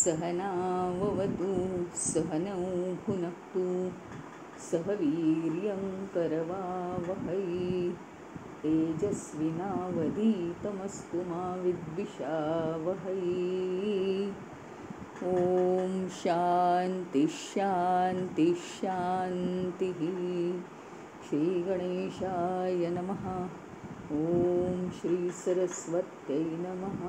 सहनाववतु सहनौ भुनक्तु सह वीर्यं करवावहै तेजस्विनावधीतमस्तु मा विद्विषावहै। ॐ शान्ति शान्ति शान्तिः। श्रीगणेशाय नमः। ॐ श्री सरस्वत्यै नमः।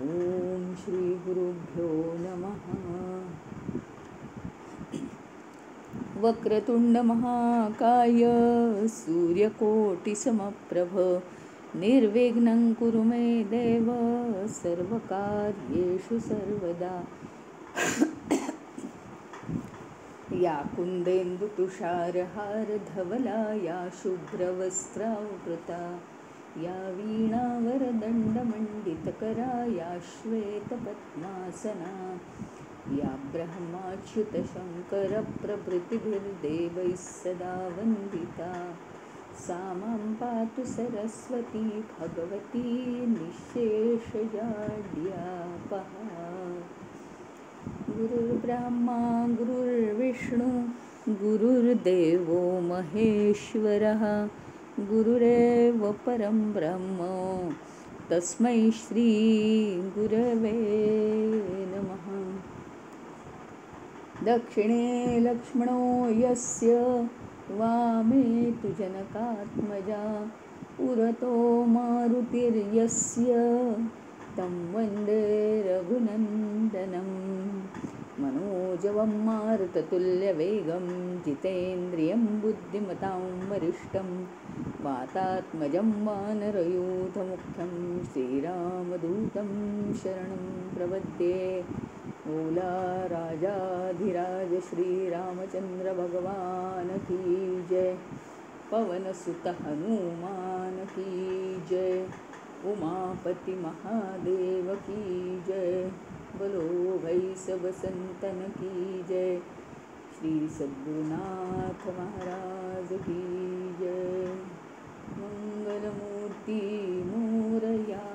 ॐ श्री गुरुभ्यो नमः। वक्रतुंड महाकाय सूर्यकोटिसमप्रभ निर्विघ्नं कुरु मे देव सर्वकार्येषु सर्वदा। या कुन्देन्दुतुषारहारधवला या शुभ्रवस्त्रावृता या वीणावरदण्डमण्डितकरा या श्वेतपद्मासना या ब्रह्माच्युतशङ्करप्रभृतिभिर्देवैः सदा वन्दिता सा मां पातु सरस्वती भगवती निःशेषजाड्यापहा। गुरुर्ब्रह्मा गुरुर्विष्णु गुरुर्देवो महेश्वरः गुरुरेव परं ब्रह्म तस्मै श्री गुरवे नमः। दक्षिणे लक्ष्मणो यस्य वामे तु जनकात्मजा पुरतो मारुतिर्यस्य तं वन्दे रघुनन्दनं। मनोजवं मारुततुल्यवेगं जितेन्द्रियं बुद्धिमतां वरिष्ठं वातात्मजं वानरयूथमुख्यं श्रीरामदूतं शरणं प्रपद्ये। ओला राजाधिराज श्रीरामचंद्र भगवान की जय। पवनसुत हनुमान की जय। उमापति महादेव की जय। बोलो भाई सब संतन की जय। श्री सद्गुरुनाथ महाराज की जय। मंगलमूर्ति मोरया।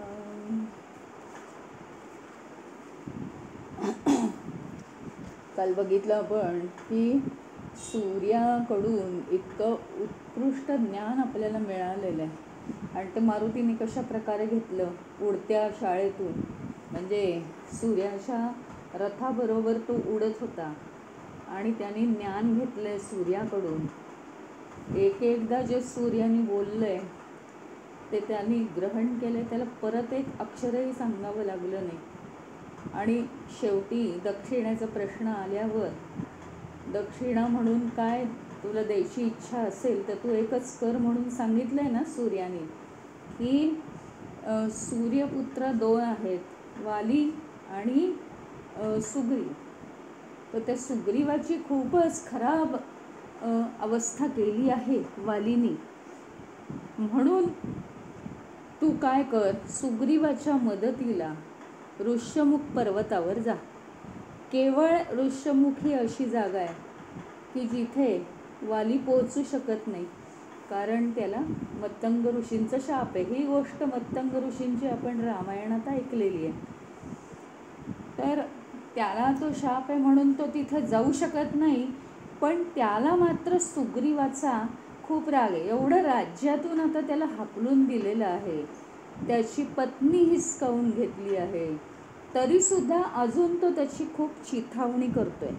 काल बघितलं आपण की सूर्याकडून इतकं उत्कृष्ट ज्ञान आपल्याला मिळालेलं आहे आणि ते मारुतीने कशा प्रकारे घेतलं उडत्या शाळेतून, म्हणजे सूर्याच्या रथाबरोबर तो उडत होता आणि त्याने ज्ञान घेतलंय सूर्याकडून। एकदा जे सूर्याने बोललंय ते त्यांनी ग्रहण केलंय, त्याला परत एक अक्षरही सांगावं लागलं नाही। आणि शेवटी दक्षिणेचा प्रश्न आल्यावर दक्षिणा म्हणून काय तुला द्यायची इच्छा असेल तर तू एकच कर म्हणून सांगितलंय ना सूर्याने, की सूर्यपुत्र 2 आहेत, वाली आणि सुग्रीव। तर त्या सुग्रीवाची खूपच खराब अवस्था केली आहे वालीनी, म्हणून तू काय कर, सुग्रीवाच्या मदतीला ऋष्यमुख पर्वतावर जा। केवळ ऋष्यमुख ही अशी जागा आहे की जिथे वाली पोहोचू शकत नाही, कारण त्याला मत्तंग ऋषींचा शाप आहे। ही गोष्ट मत्तंग ऋषींची आपण रामायणात ऐकलेली आहे। तर त्याला तो शाप आहे म्हणून तो तिथे जाऊ शकत नाही, पण त्याला मात्र सुग्रीवाचा खूप राग आहे। एवढं राज्यातून आता त्याला हाकलून दिलेलं आहे, त्याची पत्नी हिसकावून घेतली आहे, तरी सुद्धा अजून तो त्याची खूप चिथावणी करतोय।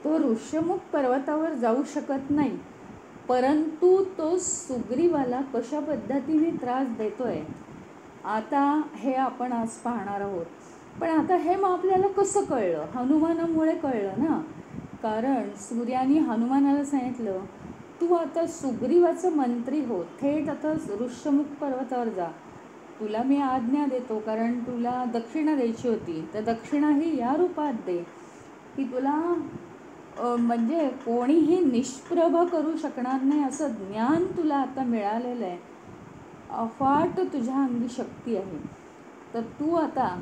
तो ऋष्यमुख पर्वतावर जाऊ शकत नाही, परंतु तो सुग्रीवाला कशा पद्धतीने त्रास देतोय आता हे आपण आज पाहणार आहोत। पण आता हे मग आपल्याला कसं कळलं? हनुमानामुळे कळलं ना, कारण सूर्याने हनुमानाला सांगितलं तू आता सुग्रीवाचं मंत्री हो, थेट आता ऋष्यमुख पर्वतावर जा, तुला मी आज्ञा देतो, कारण तुला दक्षिणा द्यायची होती तर दक्षिणा ही या रूपात दे की तुला म्हणजे कोणीही निष्प्रभ करू शकणार नाही असं ज्ञान तुला आता मिळालेलं आहे, अफाट तुझ्या अंगी शक्ती आहे। तर तू आता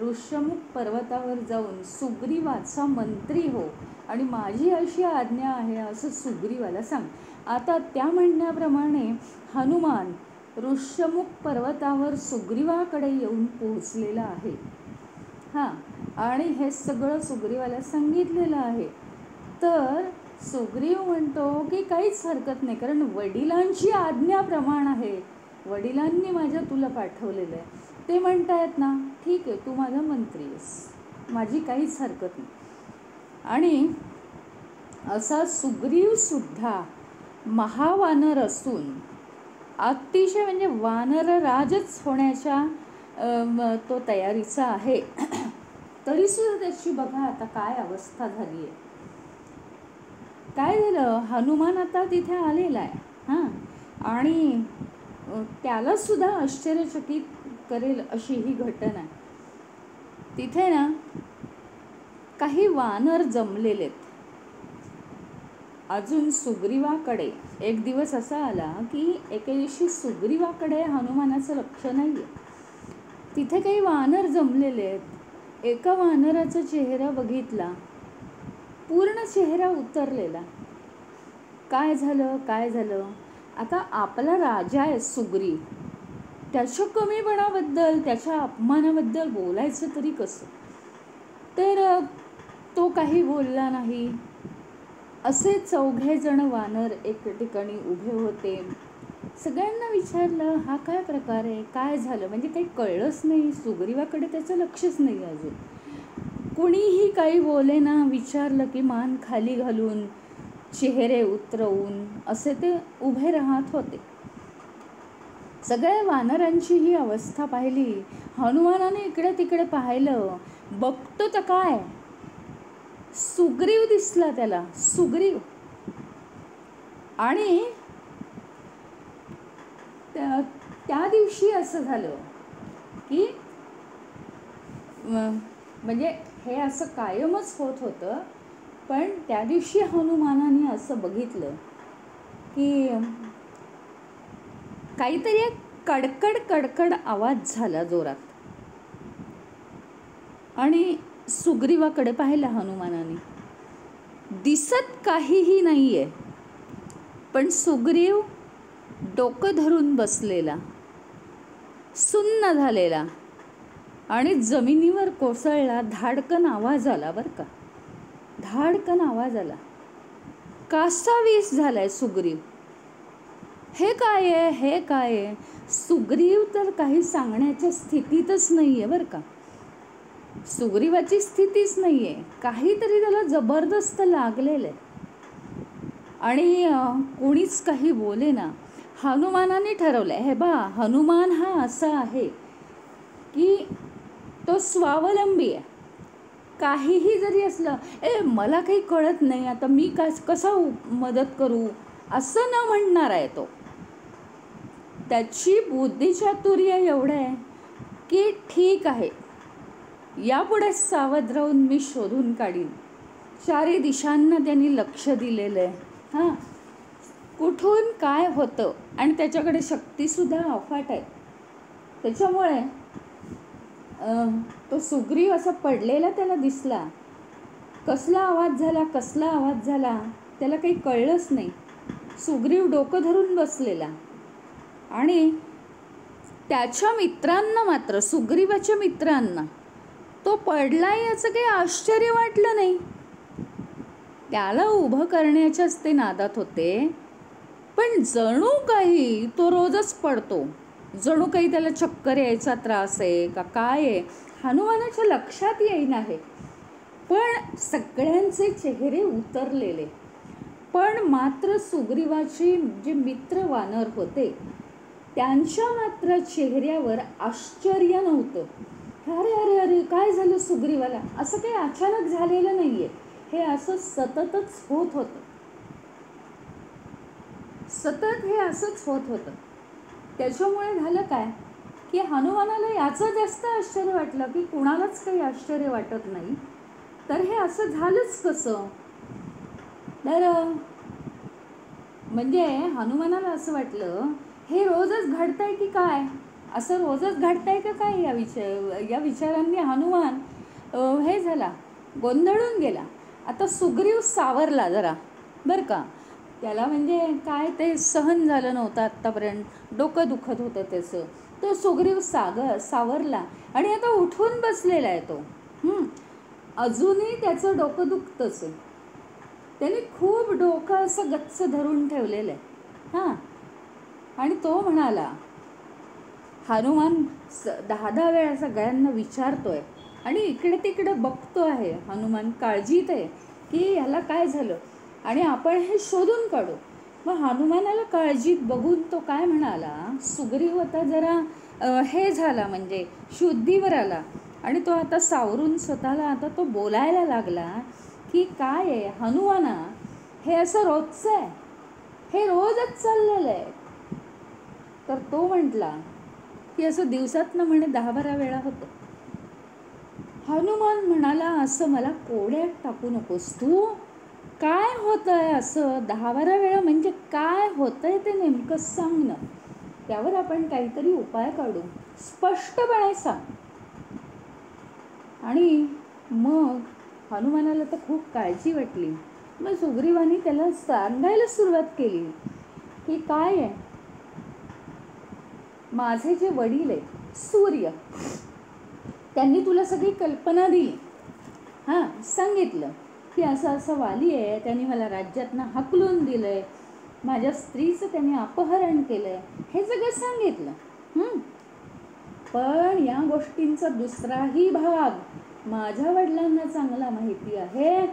ऋष्यमुख पर्वतावर जाऊन सुग्रीवाचा मंत्री हो आणि माझी अशी आज्ञा आहे असं सुग्रीवाला सांग। आता त्या म्हणण्याप्रमाणे हनुमान ऋष्यमुख पर्वतावर सुग्रीवाकडे येऊन पोहोचलेला आहे। हां, आणि हे सगळं सुग्रीवाला सांगितलेलं आहे. तर सुग्रीव म्हणतो की काहीच हरकत नाही, कारण वडिलांची आज्ञाप्रमाण आहे, वडिलांनी माझ्या तुला पाठवलेलं आहे. ते म्हणतायत ना, ठीक आहे, तू माझा मंत्री आहेस, माझी काहीच हरकत नाही. आणि असा सुग्रीवसुद्धा महावानर असून अतिशय म्हणजे वानरराजच होण्याच्या तो तयारीचा आहे. तरीसुद्धा त्याची बघा आता काय अवस्था झाली आहे. काय झालं, हनुमान आता तिथे आलेला आहे हां, आणि त्यालासुद्धा आश्चर्यचकित करेल अशी ही घटना आहे. तिथे ना काही वानर जमलेले आहेत. अजून सुग्रीवाकडे एक दिवस असा आला की एके दिवशी सुग्रीवाकडे हनुमानाचं लक्ष नाही आहे. तिथे काही वानर जमलेले आहेत. एका वानराचा चेहरा बघितला, पूर्ण चेहरा उतरलेला. काय झालं काय झालं, आता आपला राजा आहे सुग्रीव, त्याच्या कमीपणाबद्दल त्याच्या अपमानाबद्दल बोलायचं तरी कसं. तर तो काही बोलला नाही. असे 4 जण वानर एक ठिकाणी उभे होते. सगळ्यांना विचारलं, हा काय प्रकार आहे, काय झालं, म्हणजे काही कळलंच नाही. सुग्रीवाकडे त्याचं लक्षच नाही अजून. कुणीही काही बोले ना, विचारलं की मान खाली घालून चेहरे उतरवून असे ते उभे राहत होते. सगळ्या वानरांची ही अवस्था पाहिली. हनुमानाने इकडे तिकडे पाहिलं, बघतो तर काय, सुग्रीव दिसला त्याला, सुग्रीव. आणि त्या दिवशी असं झालं की म्हणजे हे असं कायमच होत होतं, पण त्या दिवशी हनुमानाने असं बघितलं की काहीतरी एक कडकड कडकड आवाज झाला जोरात. आणि सुग्रीवाकडे पाहिलं हनुमानाने, दिसत काहीही नाही आहे, पण सुग्रीव डोकं धरून बसलेला, सुन्न झालेला आणि जमिनीवर कोसळला. धाडकन आवाज आला बरं का, धाडकन आवाज आला. कासावीस झालाय सुग्रीव. हे काय आहे, हे काय आहे. सुग्रीव तर काही सांगण्याच्या स्थितीतच नाही आहे बरं का, सुग्रीवाची स्थितीच नाही आहे. काहीतरी त्याला जबरदस्त लागलेलं आहे. आणि कोणीच काही बोले ना. हनुमानाने ठरवलं आहे, हे बा, हनुमान हा असा आहे की तो स्वावलंबी आहे. काहीही जरी असलं, मला काही कळत नाही, आता मी कसं मदत करू, असं न म्हणणार आहे तो. त्याची बुद्धिचातुर्य एवढं आहे की ठीक आहे, यापुढे सावध राहून मी शोधून काढीन. 4 दिशांना त्यांनी लक्ष दिलेलं आहे हां, कुठून काय होतं. आणि त्याच्याकडे शक्तीसुद्धा अफाट आहे. त्याच्यामुळे तो सुग्रीव असा पडलेला त्याला दिसला. कसला आवाज झाला, कसला आवाज झाला त्याला काही कळलंच नाही. सुग्रीव डोकं धरून बसलेला. आणि त्याच्या मित्रांना मात्र, सुग्रीवाच्या मित्रांना तो पडला याचं काही आश्चर्य वाटलं नाही. त्याला उभं करण्याच्याच ते नादात होते. पण जणू काही तो रोजच पडतो, जणू काही त्याला चक्कर यायचा त्रास आहे का काय आहे, हनुमानाच्या लक्षात येईना आहे. पण सगळ्यांचे चेहरे उतरलेले. पण मात्र सुग्रीवाचे जे मित्र वानर होते त्यांच्या मात्र चेहऱ्यावर आश्चर्य नव्हतं. अरे अरे अरे, काय झालं सुग्रीवाला, असं काही अचानक झालेलं नाही आहे. हे असं सततच होत होतं, सतत हे असंच होत होतं. त्याच्यामुळे झालं काय की हनुमानाला याचं जास्त आश्चर्य वाटलं की कुणालाच काही आश्चर्य वाटत नाही, तर हे असं झालंच कसं. तर म्हणजे हनुमानाला असं वाटलं, हे रोजच घडतंय की काय, असं रोजच घडतंय का काय. या विचारांनी हनुमान हे झाला, गोंधळून गेला. आता सुग्रीव सावरला जरा बरं का, त्याला म्हणजे काय ते सहन झालं नव्हतं आत्तापर्यंत, डोकं दुखत होतं त्याचं. तो सुग्रीव सावरला आणि आता उठून बसलेला आहे तो. अजूनही त्याचं डोकं दुखतंच आहे. त्याने खूप डोकं असं गच्च धरून ठेवलेलं आहे. हां, आणि तो म्हणाला, हनुमान 10 वेळा सगळ्यांना विचारतोय आणि इकडे तिकडे बघतो आहे. हनुमान काळजीत आहे की ह्याला काय झालं आणि आपण हे शोधून काढू. मग हनुमानाला काळजीत बघून तो काय म्हणाला, सुग्रीव आता जरा हे झाला, म्हणजे शुद्धीवर आला आणि तो आता सावरून स्वतःला आता तो बोलायला लागला की काय आहे हनुमाना, हे असं रोजचं आहे, हे रोजच चाललेलं आहे. तर तो म्हटला की असं दिवसातनं म्हणे 10-12 वेळा होतं. हनुमान म्हणाला, असं मला कोड्यात टाकू नकोस तू. काय होतंय असं 10-12 वेळा, म्हणजे काय होतंय ते नेमकं सांग ना, त्यावर आपण काहीतरी उपाय काढू, स्पष्टपणे सांग. आणि मग हनुमानाला तर खूप काळजी वाटली. मग सुग्रीवाने त्याला सांगायला सुरुवात केली की काय आहे, माझे जे वडील आहेत सूर्य, त्यांनी तुला सगळी कल्पना दिली. हां, सांगितलं की असं असं वाली आहे, त्यांनी मला राज्यातनं हाकलून दिलं आहे, माझ्या स्त्रीचं त्यांनी अपहरण केलं आहे, हे सगळं सांगितलं. पण या गोष्टींचा दुसराही भाग माझ्या वडिलांना चांगला माहिती आहे.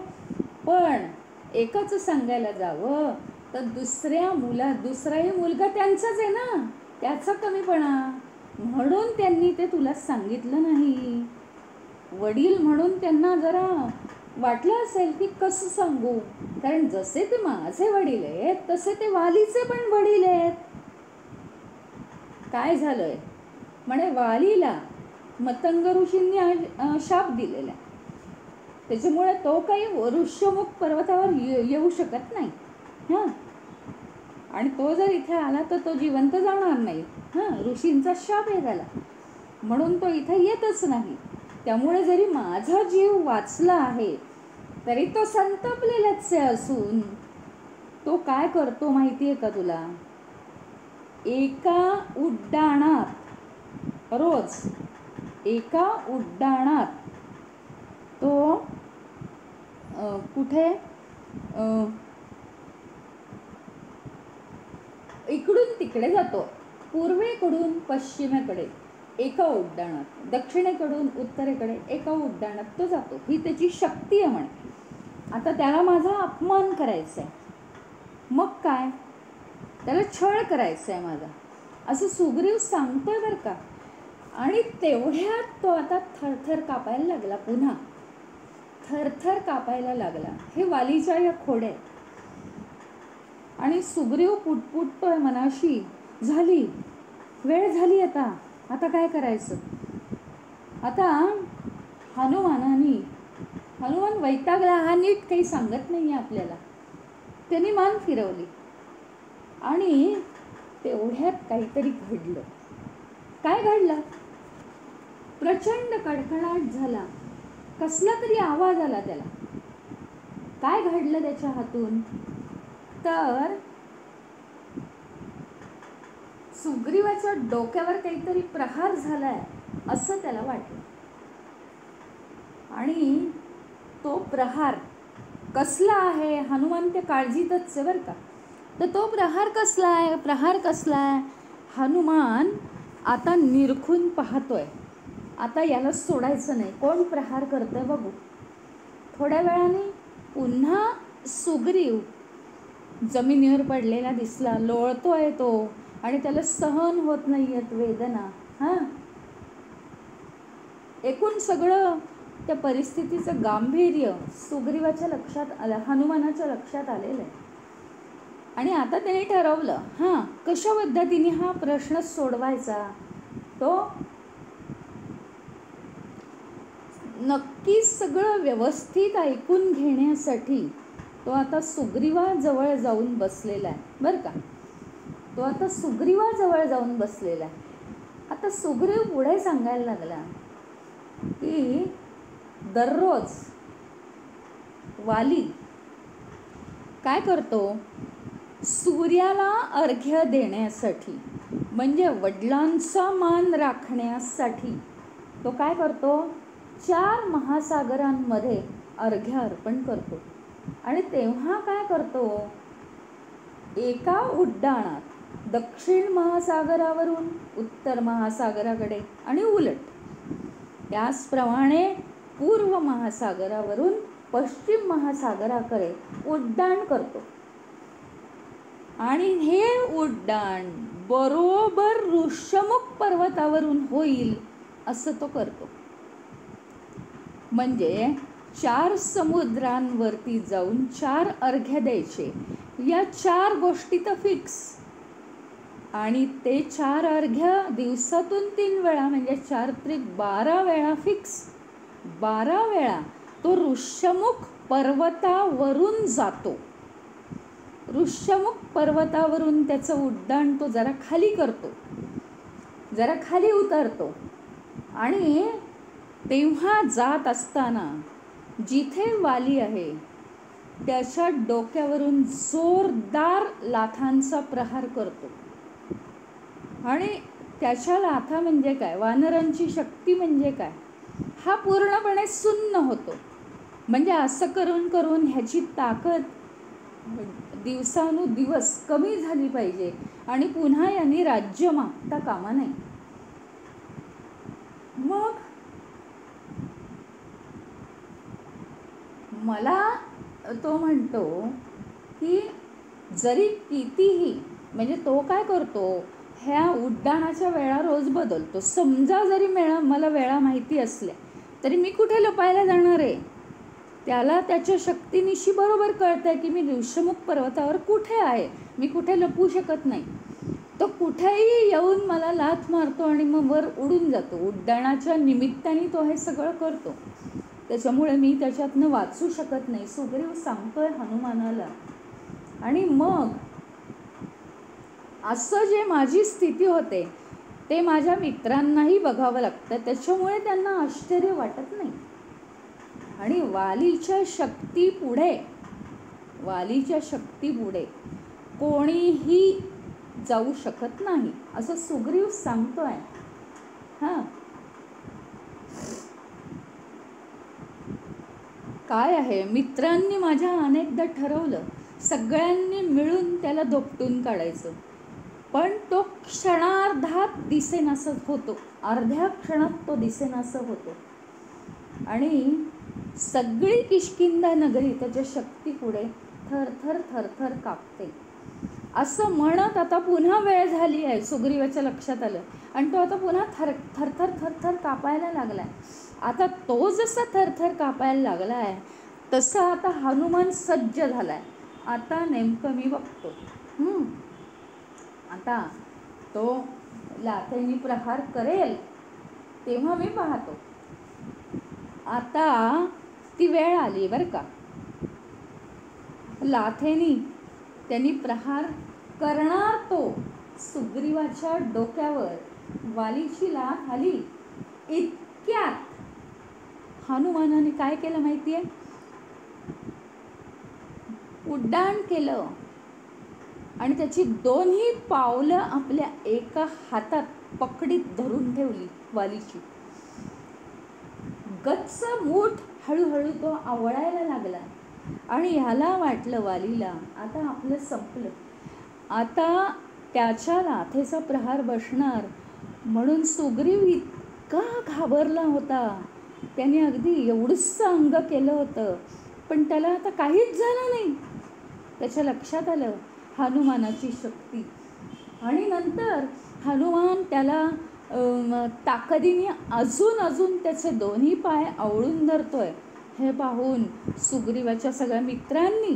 पण एकच सांगायला जावं तर दुसराही मुलगा त्यांचाच आहे ना, त्याचा कमीपणा, म्हणून त्यांनी ते तुला सांगितलं नाही. वडील म्हणून त्यांना जरा वाटलं असेल की कसं सांगू, कारण जसे ते माझे वडील आहेत तसे ते वालीचे पण वडील आहेत. काय झालंय म्हणे, वालीला मतंग ऋषींनी शाप दिलेला आहे, त्याच्यामुळे तो काही ऋष्यमुख पर्वतावर येऊ शकत नाही. हां, आणि तो जर इथे आला तर तो जिवंत जाणार नाही. ऋषींचा शाप आहे त्याला, म्हणून तो इथे येतच नाही. त्यामुळे जरी माझा जीव वाचला आहे तरी तो संतपलेलाच असून तो काय करतो माहिती आहे का तुला, एका उड्डाणात, रोज एका उड्डाणात तो कुठे इकडून तिकडे जातो, पूर्वेकडून पश्चिमेकडे एका उड्डाणात, दक्षिणेकडून उत्तरेकडे एका उड्डाणात तो जातो. ही त्याची शक्ती आहे म्हणे. आता त्याला माझा अपमान करायचा आहे, मग काय, त्याला छळ करायचा आहे माझा, असं सुग्रीव सांगतोय बरं का. आणि तेवढ्यात तो आता थरथर कापायला लागला, पुन्हा थरथर कापायला लागला. हे वालीच्या या खोड्या आहेत. आणि सुग्रीव पुटपुटतोय मनाशी, झाली वेळ झाली, आता काय करायचं. आता हनुमान वैतागला, हा नीट काही सांगत नाही आहे आपल्याला. त्यांनी मान फिरवली आणि तेवढ्यात काहीतरी घडलं. काय घडलं, प्रचंड कडकडाट झाला, कसला तरी आवाज आला त्याला. काय घडलं त्याच्या हातून, तर सुग्रीवाच्या डोक्यावर काहीतरी प्रहार झालाय असं त्याला वाटलं. आणि तो प्रहार कसला आहे, हनुमान त्या काळजीतच आहे बरं का. तर तो प्रहार कसला आहे, हनुमान आता निरखून पाहतोय. आता याला सोडायचं नाही, कोण प्रहार करतंय बघू. थोड्या वेळाने पुन्हा सुग्रीव जमिनीवर पडलेला दिसला, लोळतोय तो आणि त्याला सहन होत नाही आहेत वेदना. एकूण सगळं त्या परिस्थितीचं गांभीर्य सुग्रीवाच्या लक्षात आलं, हनुमानाच्या लक्षात आलेलं आहे. आणि आता त्याने ठरवलं, कशा पद्धतीने हा प्रश्न सोडवायचा. तो नक्कीच सगळं व्यवस्थित ऐकून घेण्यासाठी तो आता सुग्रीवाजवळ जाऊन बसलेला आहे बरं का. तो आता सुग्रीवाजवळ जाऊन बसलेला आहे. आता सुग्रीव पुढे सांगायला लागला की दररोज वाली काय करतो, सूर्याला अर्घ्य देण्यासाठी, म्हणजे वडिलांचा मान राखण्यासाठी तो काय करतो, 4 महासागरांमध्ये अर्घ्य अर्पण करतो. आणि तेव्हा काय करतो, एका उड्डाणात दक्षिण महासागरावरून उत्तर महासागराकडे आणि उलट, त्याचप्रमाणे पूर्व महासागरावरून पश्चिम महासागराकडे उड्डाण करतो. आणि हे उड्डाण बरोबर ऋष्यमुख पर्वतावरून होईल असं तो करतो. म्हणजे 4 समुद्रांवरती जाऊन 4 अर्घ्य द्यायचे, या 4 गोष्टी तर फिक्स. आणि ते 4 अर्घ्य दिवसातून 3 वेळा, म्हणजे 4 त्रिक 12 वेळा फिक्स. 12 वेळा तो ऋष्यमुख पर्वतावरून जातो. ऋष्यमुख पर्वतावरून त्याचं उड्डाण तो जरा खाली करतो, जरा खाली उतरतो. आणि तेव्हा जात असताना जिथे वाली आहे त्याच्या डोक्यावरून जोरदार लाथांचा प्रहार करतो. आणि त्याच्या लाथा म्हणजे काय, वानरांची शक्ती म्हणजे काय, हा पूर्णपणे सुन्न होतो. म्हणजे असं करून करून ह्याची ताकद दिवसानुदिवस कमी झाली पाहिजे आणि पुन्हा यांनी राज्य मागता कामा नये. मग मला तो म्हणतो की जरी कितीही, म्हणजे तो काय करतो, ह्या उड्डाणाच्या वेळा रोज बदलतो. समजा जरी मला वेळा माहिती असल्या तरी मी कुठे लपायला जाणार आहे, त्याला त्याच्या शक्तीनिशी बरोबर कळतंय की मी ऋष्यमुख पर्वतावर कुठे आहे, मी कुठे लपू शकत नाही. तो कुठेही येऊन मला लाथ मारतो आणि मग वर उडून जातो. उड्डाणाच्या निमित्ताने तो हे सगळं करतो. त्याच्यामुळे मी त्याच्यातनं वाचू शकत नाही, सुग्रीव सांगतोय हनुमानाला. आणि मग असं जे माझी स्थिती होते ते माझ्या मित्रांनाही बघावं लागतं, त्याच्यामुळे त्यांना आश्चर्य वाटत नाही. आणि वालीच्या शक्तीपुढे कोणीही जाऊ शकत नाही असं सुग्रीव सांगतोय. काय आहे, मित्रांनी माझ्या अनेकदा ठरवलं सगळ्यांनी मिळून त्याला धोपटून काढायचं, पण तो क्षणार्धात दिसेनासं होतो, अर्ध्या क्षणात तो दिसेनासं होतो. आणि सगळी किष्किंधा नगरी त्याच्या शक्तीपुढे थरथर थरथर कापते. असं म्हणत आता पुन्हा वेळ झाली आहे, सुग्रीवाच्या लक्षात आलं. आणि तो आता पुन्हा थरथर थरथर कापायला लागलाय. आता तो जसा थरथर कापायला लागलाय तसा आता हनुमान सज्ज झालाय. आता नेमकं मी बघतो, आता तो लाथेनी प्रहार करेल तेव्हा मी पाहतो. आता ती वेळ आली बरं का. लाथेनी त्यांनी प्रहार करणार तो सुग्रीवाच्या डोक्यावर. वालीची लाथ आली. इतक्यात हनुमानाने काय केलं माहितीये, उड्डाण केलं आणि त्याची दोन्ही पावलं आपल्या एका हातात पकडीत धरून ठेवली वालीची. गच्च मूठ हळूहळू तो आवळायला लागला. आणि ह्याला वाटलं वालीला आता आपलं संपलं, आता त्याच्या लाथेचा प्रहार बसणार. म्हणून सुग्रीव इतका घाबरला होता, त्याने अगदी एवढंसं अंग केलं होतं, पण त्याला आता काहीच झालं नाही. त्याच्या लक्षात आलं हनुमानाची शक्ती. आणि नंतर हनुमान त्याला ताकदीने अजून त्याचे दोन्ही पाय आवळून धरतोय. हे पाहून सुग्रीवाच्या सगळ्या मित्रांनी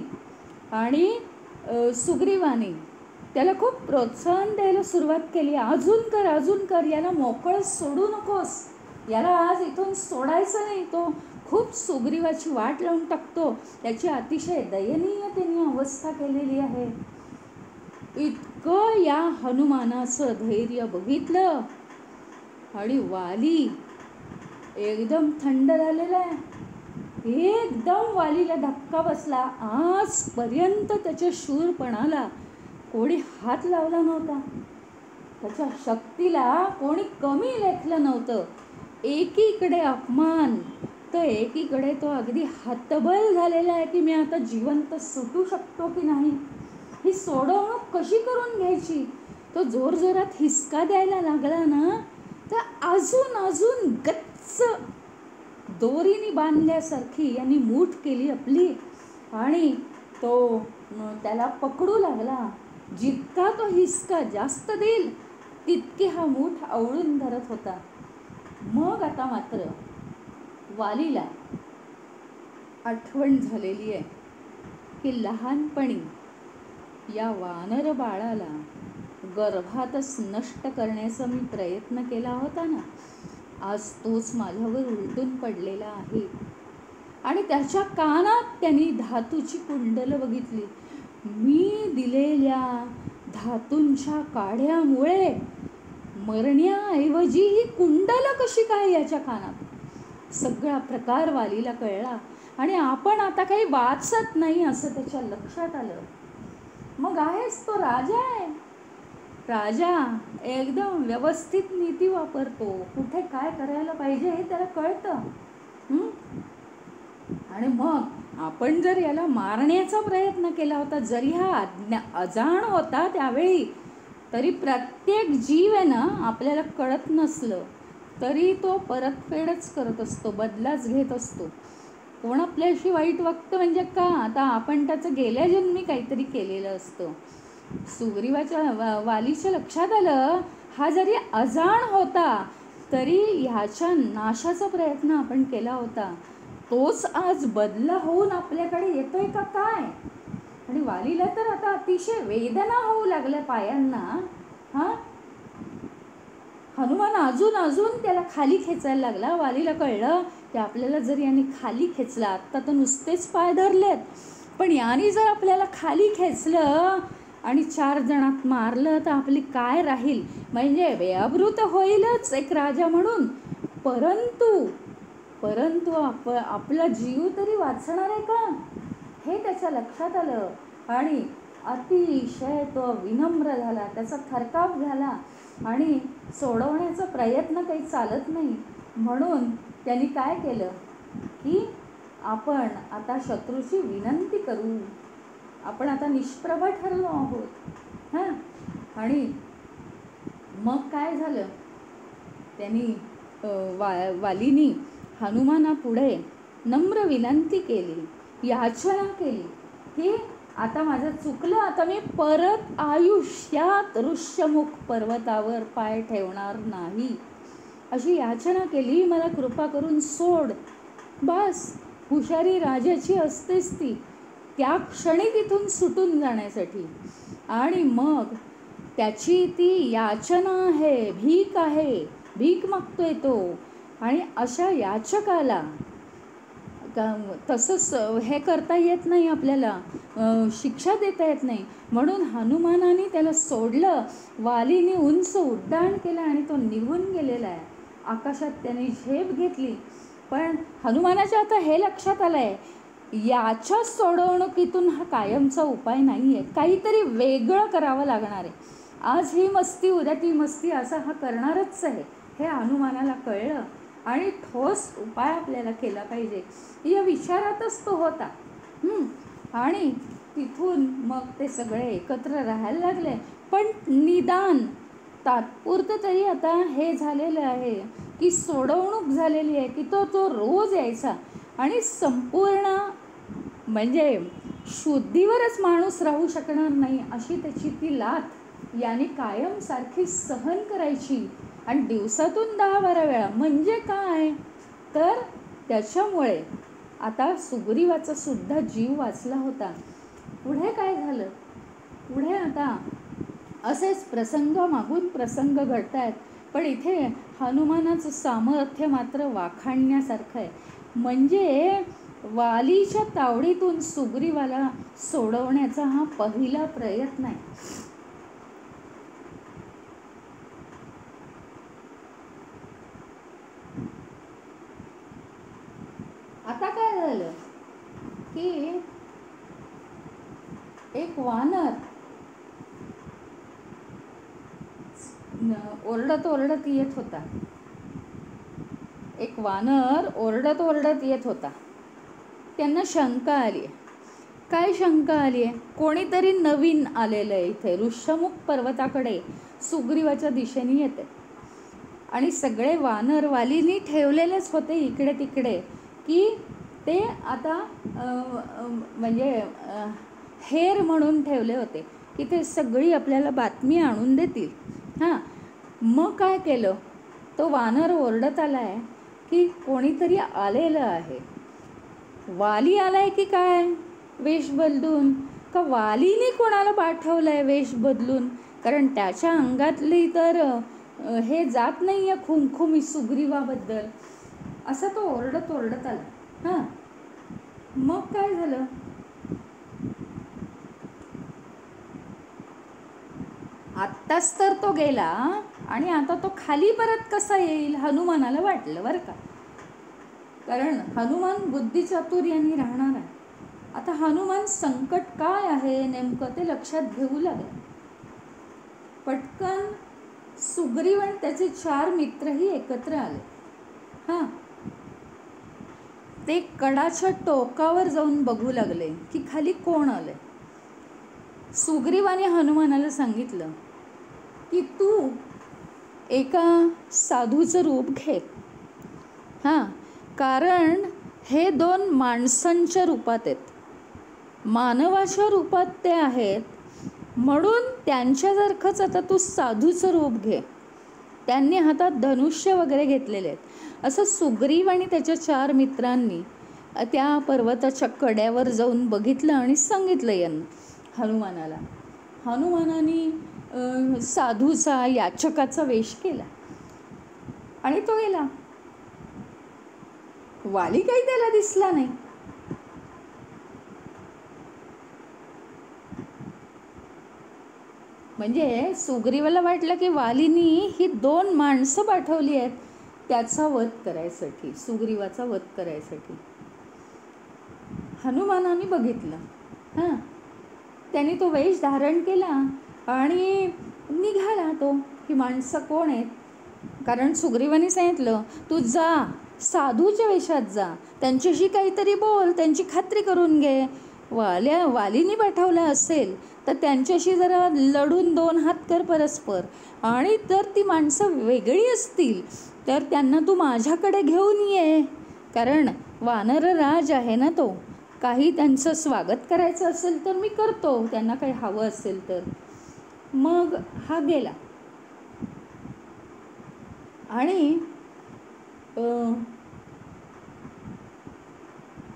आणि सुग्रीवाने त्याला खूप प्रोत्साहन द्यायला सुरुवात केली. अजून कर, याला मोकळं सोडू नकोस, याला आज इथून सोडायचं नाही, तो खूप सुग्रीवाची वाट लावून टाकतो, त्याची अतिशय दयनीय त्यांनी अवस्था केलेली आहे. इतकं या हनुमानाचं धैर्य बघितलं आणि वाली एकदम थंड झालेला आहे. एकदम वालीला धक्का बसला. आजपर्यंत त्याच्या शूरपणाला कोणी हात लावला नव्हता, त्याच्या शक्तीला कोणी कमी लेखलं नव्हतं. एकीकडे अपमान तर एकीकडे तो अगदी हतबल झालेला आहे की मी आता जिवंत सुटू शकतो की नाही, ही सोडवणूक कशी करून घ्यायची. तो जोरजोरात हिसका द्यायला लागला ना, तर अजून अजून गच्च दोरीने बांधल्यासारखी यांनी मूठ केली आपली आणि तो त्याला पकडू लागला. जितका तो हिसका जास्त देईल तितके हा मूठ आवळून धरत होता. मग आता मात्र वालीला आठवण झालेली आहे की लहानपणी या वानर बाळाला गर्भातच नष्ट करण्याचा मी प्रयत्न केला होता ना, आज तोच माझ्यावर उलटून पडलेला आहे. आणि त्याच्या कानात त्यांनी धातूची कुंडलं बघितली. मी दिलेल्या धातूंच्या काढ्यामुळे मरण्याऐवजी ही कुंडलं कशी काय याच्या कानात. सगळा प्रकार वालीला कळला आणि आपण आता काही वाचत नाही असं त्याच्या लक्षात आलं. मग आहेच तो राजा आहे. राजा एकदम व्यवस्थित नीती वापरतो, कुठे काय करायला पाहिजे हे त्याला कळतं. आणि मग आपण जर याला मारण्याचा प्रयत्न केला होता, जरी हा अजाण होता त्यावेळी, तरी प्रत्येक जीव आहे ना, आपल्याला कळत नसलं तरी तो परतफेडच करत असतो, बदलाच घेत असतो. कोण आपल्याशी वाईट वागतं म्हणजे का, आता आपण त्याचं गेल्या जन्मी काहीतरी केलेलं असतं. सुग्रीवाच्या वालीच्या लक्षात आलं, हा जरी अजाण होता तरी ह्याच्या नाशाचा प्रयत्न आपण केला होता, तोच आज बदला होऊन आपल्याकडे येतोय का काय. आणि वालीला तर आता अतिशय वेदना होऊ लागल्या पायांना. हनुमान अजून त्याला खाली खेचायला लागला. वालीला कळलं की आपल्याला जर यांनी खाली खेचला, आत्ता तर नुसतेच पाय धरलेत, पण यांनी जर आपल्याला खाली खेचलं आणि 4 जणात मारलं तर आपली काय राहील. म्हणजे बेअब्रूत होईलच एक राजा म्हणून, परंतु आपला जीव तरी वाचणार आहे का, हे त्याच्या लक्षात आलं. आणि अतिशय तो विनम्र झाला, त्याचा थरकाप झाला आणि सोडवण्याचा प्रयत्न काही चालत नाही. म्हणून त्यांनी काय केलं की आपण आता शत्रूची विनंती करू, आपण आता निष्प्रभ ठरलो आहोत. आणि मग काय झालं, त्यांनी वालीनी हनुमानापुढे नम्र विनंती केली, याचना केली की आता माझं चुकलं, आता मी परत आयुष्यात ऋष्यमुख पर्वतावर पाय ठेवणार नाही, अशी याचना केली. मला कृपा करून सोड. बस हुशारी राजाची असतेच ती, त्या क्षणी तिथून सुटून जाण्यासाठी. आणि मग त्याची ती याचना आहे, भीक आहे, भीक मागतोय तो. आणि अशा याचकाला तसंच हे करता येत नाही, आपल्याला शिक्षा देता येत नाही. म्हणून हनुमानाने त्याला सोडलं, वालीने उंच उड्डाण केलं आणि तो निघून गेलेला आहे. आकाशात त्याने झेप घेतली. पण हनुमानाच्या आता हे लक्षात आलं आहे, याच्या सोडवणुकीतून हा कायमचा उपाय नाही आहे, काहीतरी वेगळं करावं लागणार आहे. आज ही मस्ती उद्या ती मस्ती असं हा करणारच आहे, हे हनुमानाला कळलं. आणि ठोस उपाय आपल्याला केला पाहिजे या विचारातच तो होता. आणि तिथून मग ते सगळे एकत्र राहायला लागले. पण निदान तात्पुरतं तरी आता हे झालेलं आहे की सोडवणूक झालेली आहे की तो रोज यायचा आणि संपूर्ण म्हणजे शुद्धीवरच माणूस राहू शकणार नाही अशी त्याची ती लाथ याने कायम सारखी सहन करायची. आणि दिवसातून 10-12 वेळा. म्हणजे काय तर त्याच्यामुळे आता सुग्रीवाचा सुद्धा जीव वाचला होता. पुढे काय झालं, पुढे आता असेच प्रसंग मागून प्रसंग घडत आहेत. पण इथे हनुमानाचं सामर्थ्य मात्र वाखाणण्यासारखं आहे. म्हणजे वालीच्या तावडीतून सुग्रीवाला सोडवण्याचा हा पहिला प्रयत्न आहे. आता काय झालं की एक वानर ओरडत येत होता एक वानर ओरडत ओरडत येत होता. त्यांना शंका आली आहे. काय शंका आली आहे? कोणीतरी नवीन आलेलं आहे इथे, ऋष्यमुख पर्वताकडे सुग्रीवाच्या दिशेने येते. आणि सगळे वानर वालीनी ठेवलेलेच होते इकडे तिकडे, की ते आता म्हणजे हेर म्हणून ठेवले होते की ते सगळी आपल्याला बातमी आणून देतील. हां, मग काय केलं? तो वानर ओरडत आला आहे की कोणीतरी आलेलं आहे. वाली आलाय की काय वेश बदलून, का वालीने कोणाला पाठवलं आहे वेश बदलून? कारण त्याच्या अंगातली तर हे जात नाही आहे खुमखुमी सुग्रीवाबद्दल. असा तो ओरडत ओरडत आला. हां, मग काय झालं? आत्ताच तर तो गेला आणि आता तो खाली परत कसा येईल हनुमानाला वाटलं बरं का. कारण हनुमान बुद्धिचातुर्याने राहणार आहे. आता हनुमान संकट काय आहे नेमकं ते लक्षात घेऊ लागले. पटकन सुग्रीव आणि त्याचे 4 मित्रही एकत्र आले. हां, ते कडाच्या टोकावर जाऊन बघू लागले की खाली कोण आले. सुग्रीवाने हनुमानाला सांगितलं की तू एका साधूचं रूप घे. हां, कारण हे 2 माणसांच्या रूपात आहेत, मानवाच्या रूपात ते आहेत, म्हणून त्यांच्यासारखंच आता तू साधूचं रूप घे. त्यांनी हातात धनुष्य वगैरे घेतलेले आहेत. असं सुग्रीव आणि त्याच्या 4 मित्रांनी त्या पर्वताच्या कड्यावर जाऊन बघितलं आणि सांगितलं यांना हनुमानाला. हनुमानाने साधूचा याचकाचा वेश केला आणि तो गेला. वाली काही त्याला दिसला नाही. म्हणजे सुग्रीवाला वाटलं की वालीनी ही 2 माणसं पाठवली आहेत त्याचा वध करायसाठी, सुग्रीवाचा वध करायसाठी. हनुमानाने बघितलं. हां, त्याने तो वेश धारण केला आणि निघाला तो. ही माणसं कोण आहेत? कारण सुग्रीवाने सांगितलं तू जा साधूच्या वेशात जा, त्यांच्याशी काहीतरी बोल, त्यांची खात्री करून घे. वालीने पाठवला असेल तर त्यांच्याशी जरा लढून 2 हात कर परस्पर, आणि जर ती माणसं वेगळी असतील तर त्यांना तू माझ्याकडे घेऊन ये. कारण वानरराज आहे ना तो, काही त्यांचं स्वागत करायचं असेल तर मी करतो, त्यांना काही हवं असेल तर. मग हा गेला आणि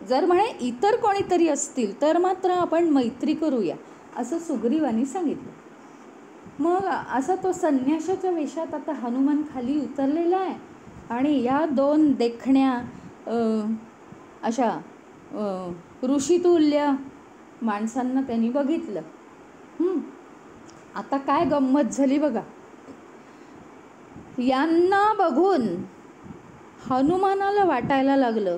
जर म्हणे इतर कोणीतरी असतील तर मात्र आपण मैत्री करूया असं सुग्रीवाने सांगितलं. मग असा तो संन्याशाच्या वेशात आता हनुमान खाली उतरलेला आहे आणि या 2 देखण्या अशा ऋषितुल्य माणसांना त्यांनी बघितलं. आता काय गंमत झाली बघा. यांना बघून हनुमानाला वाटायला लागलं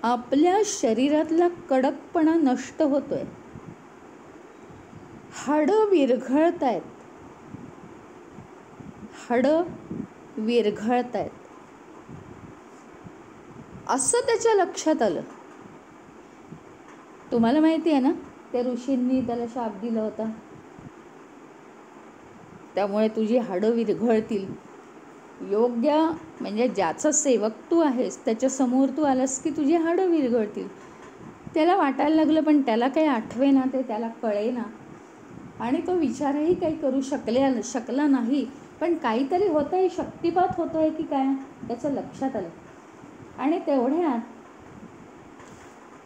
आपल्या शरीरातला कडकपणा नष्ट होतोय, हाडं विरघळतायत, हाडं विरघळतायत असं त्याच्या लक्षात आलं. तुम्हाला माहिती आहे ना त्या ऋषींनी त्याला शाप दिला होता, त्यामुळे तुझी हाडं विरघळतील. योग्य म्हणजे ज्याचा सेवक तू आहेस त्याच्यासमोर तू आलास की तुझी हाडं विरघळतील. त्याला वाटायला लागलं, पण त्याला काही आठवेना, ते त्याला कळेना आणि तो विचारही काही करू शकला नाही. पण काहीतरी होतं आहे, शक्तिपात होतो आहे की काय त्याचं लक्षात आलं. आणि तेवढ्यात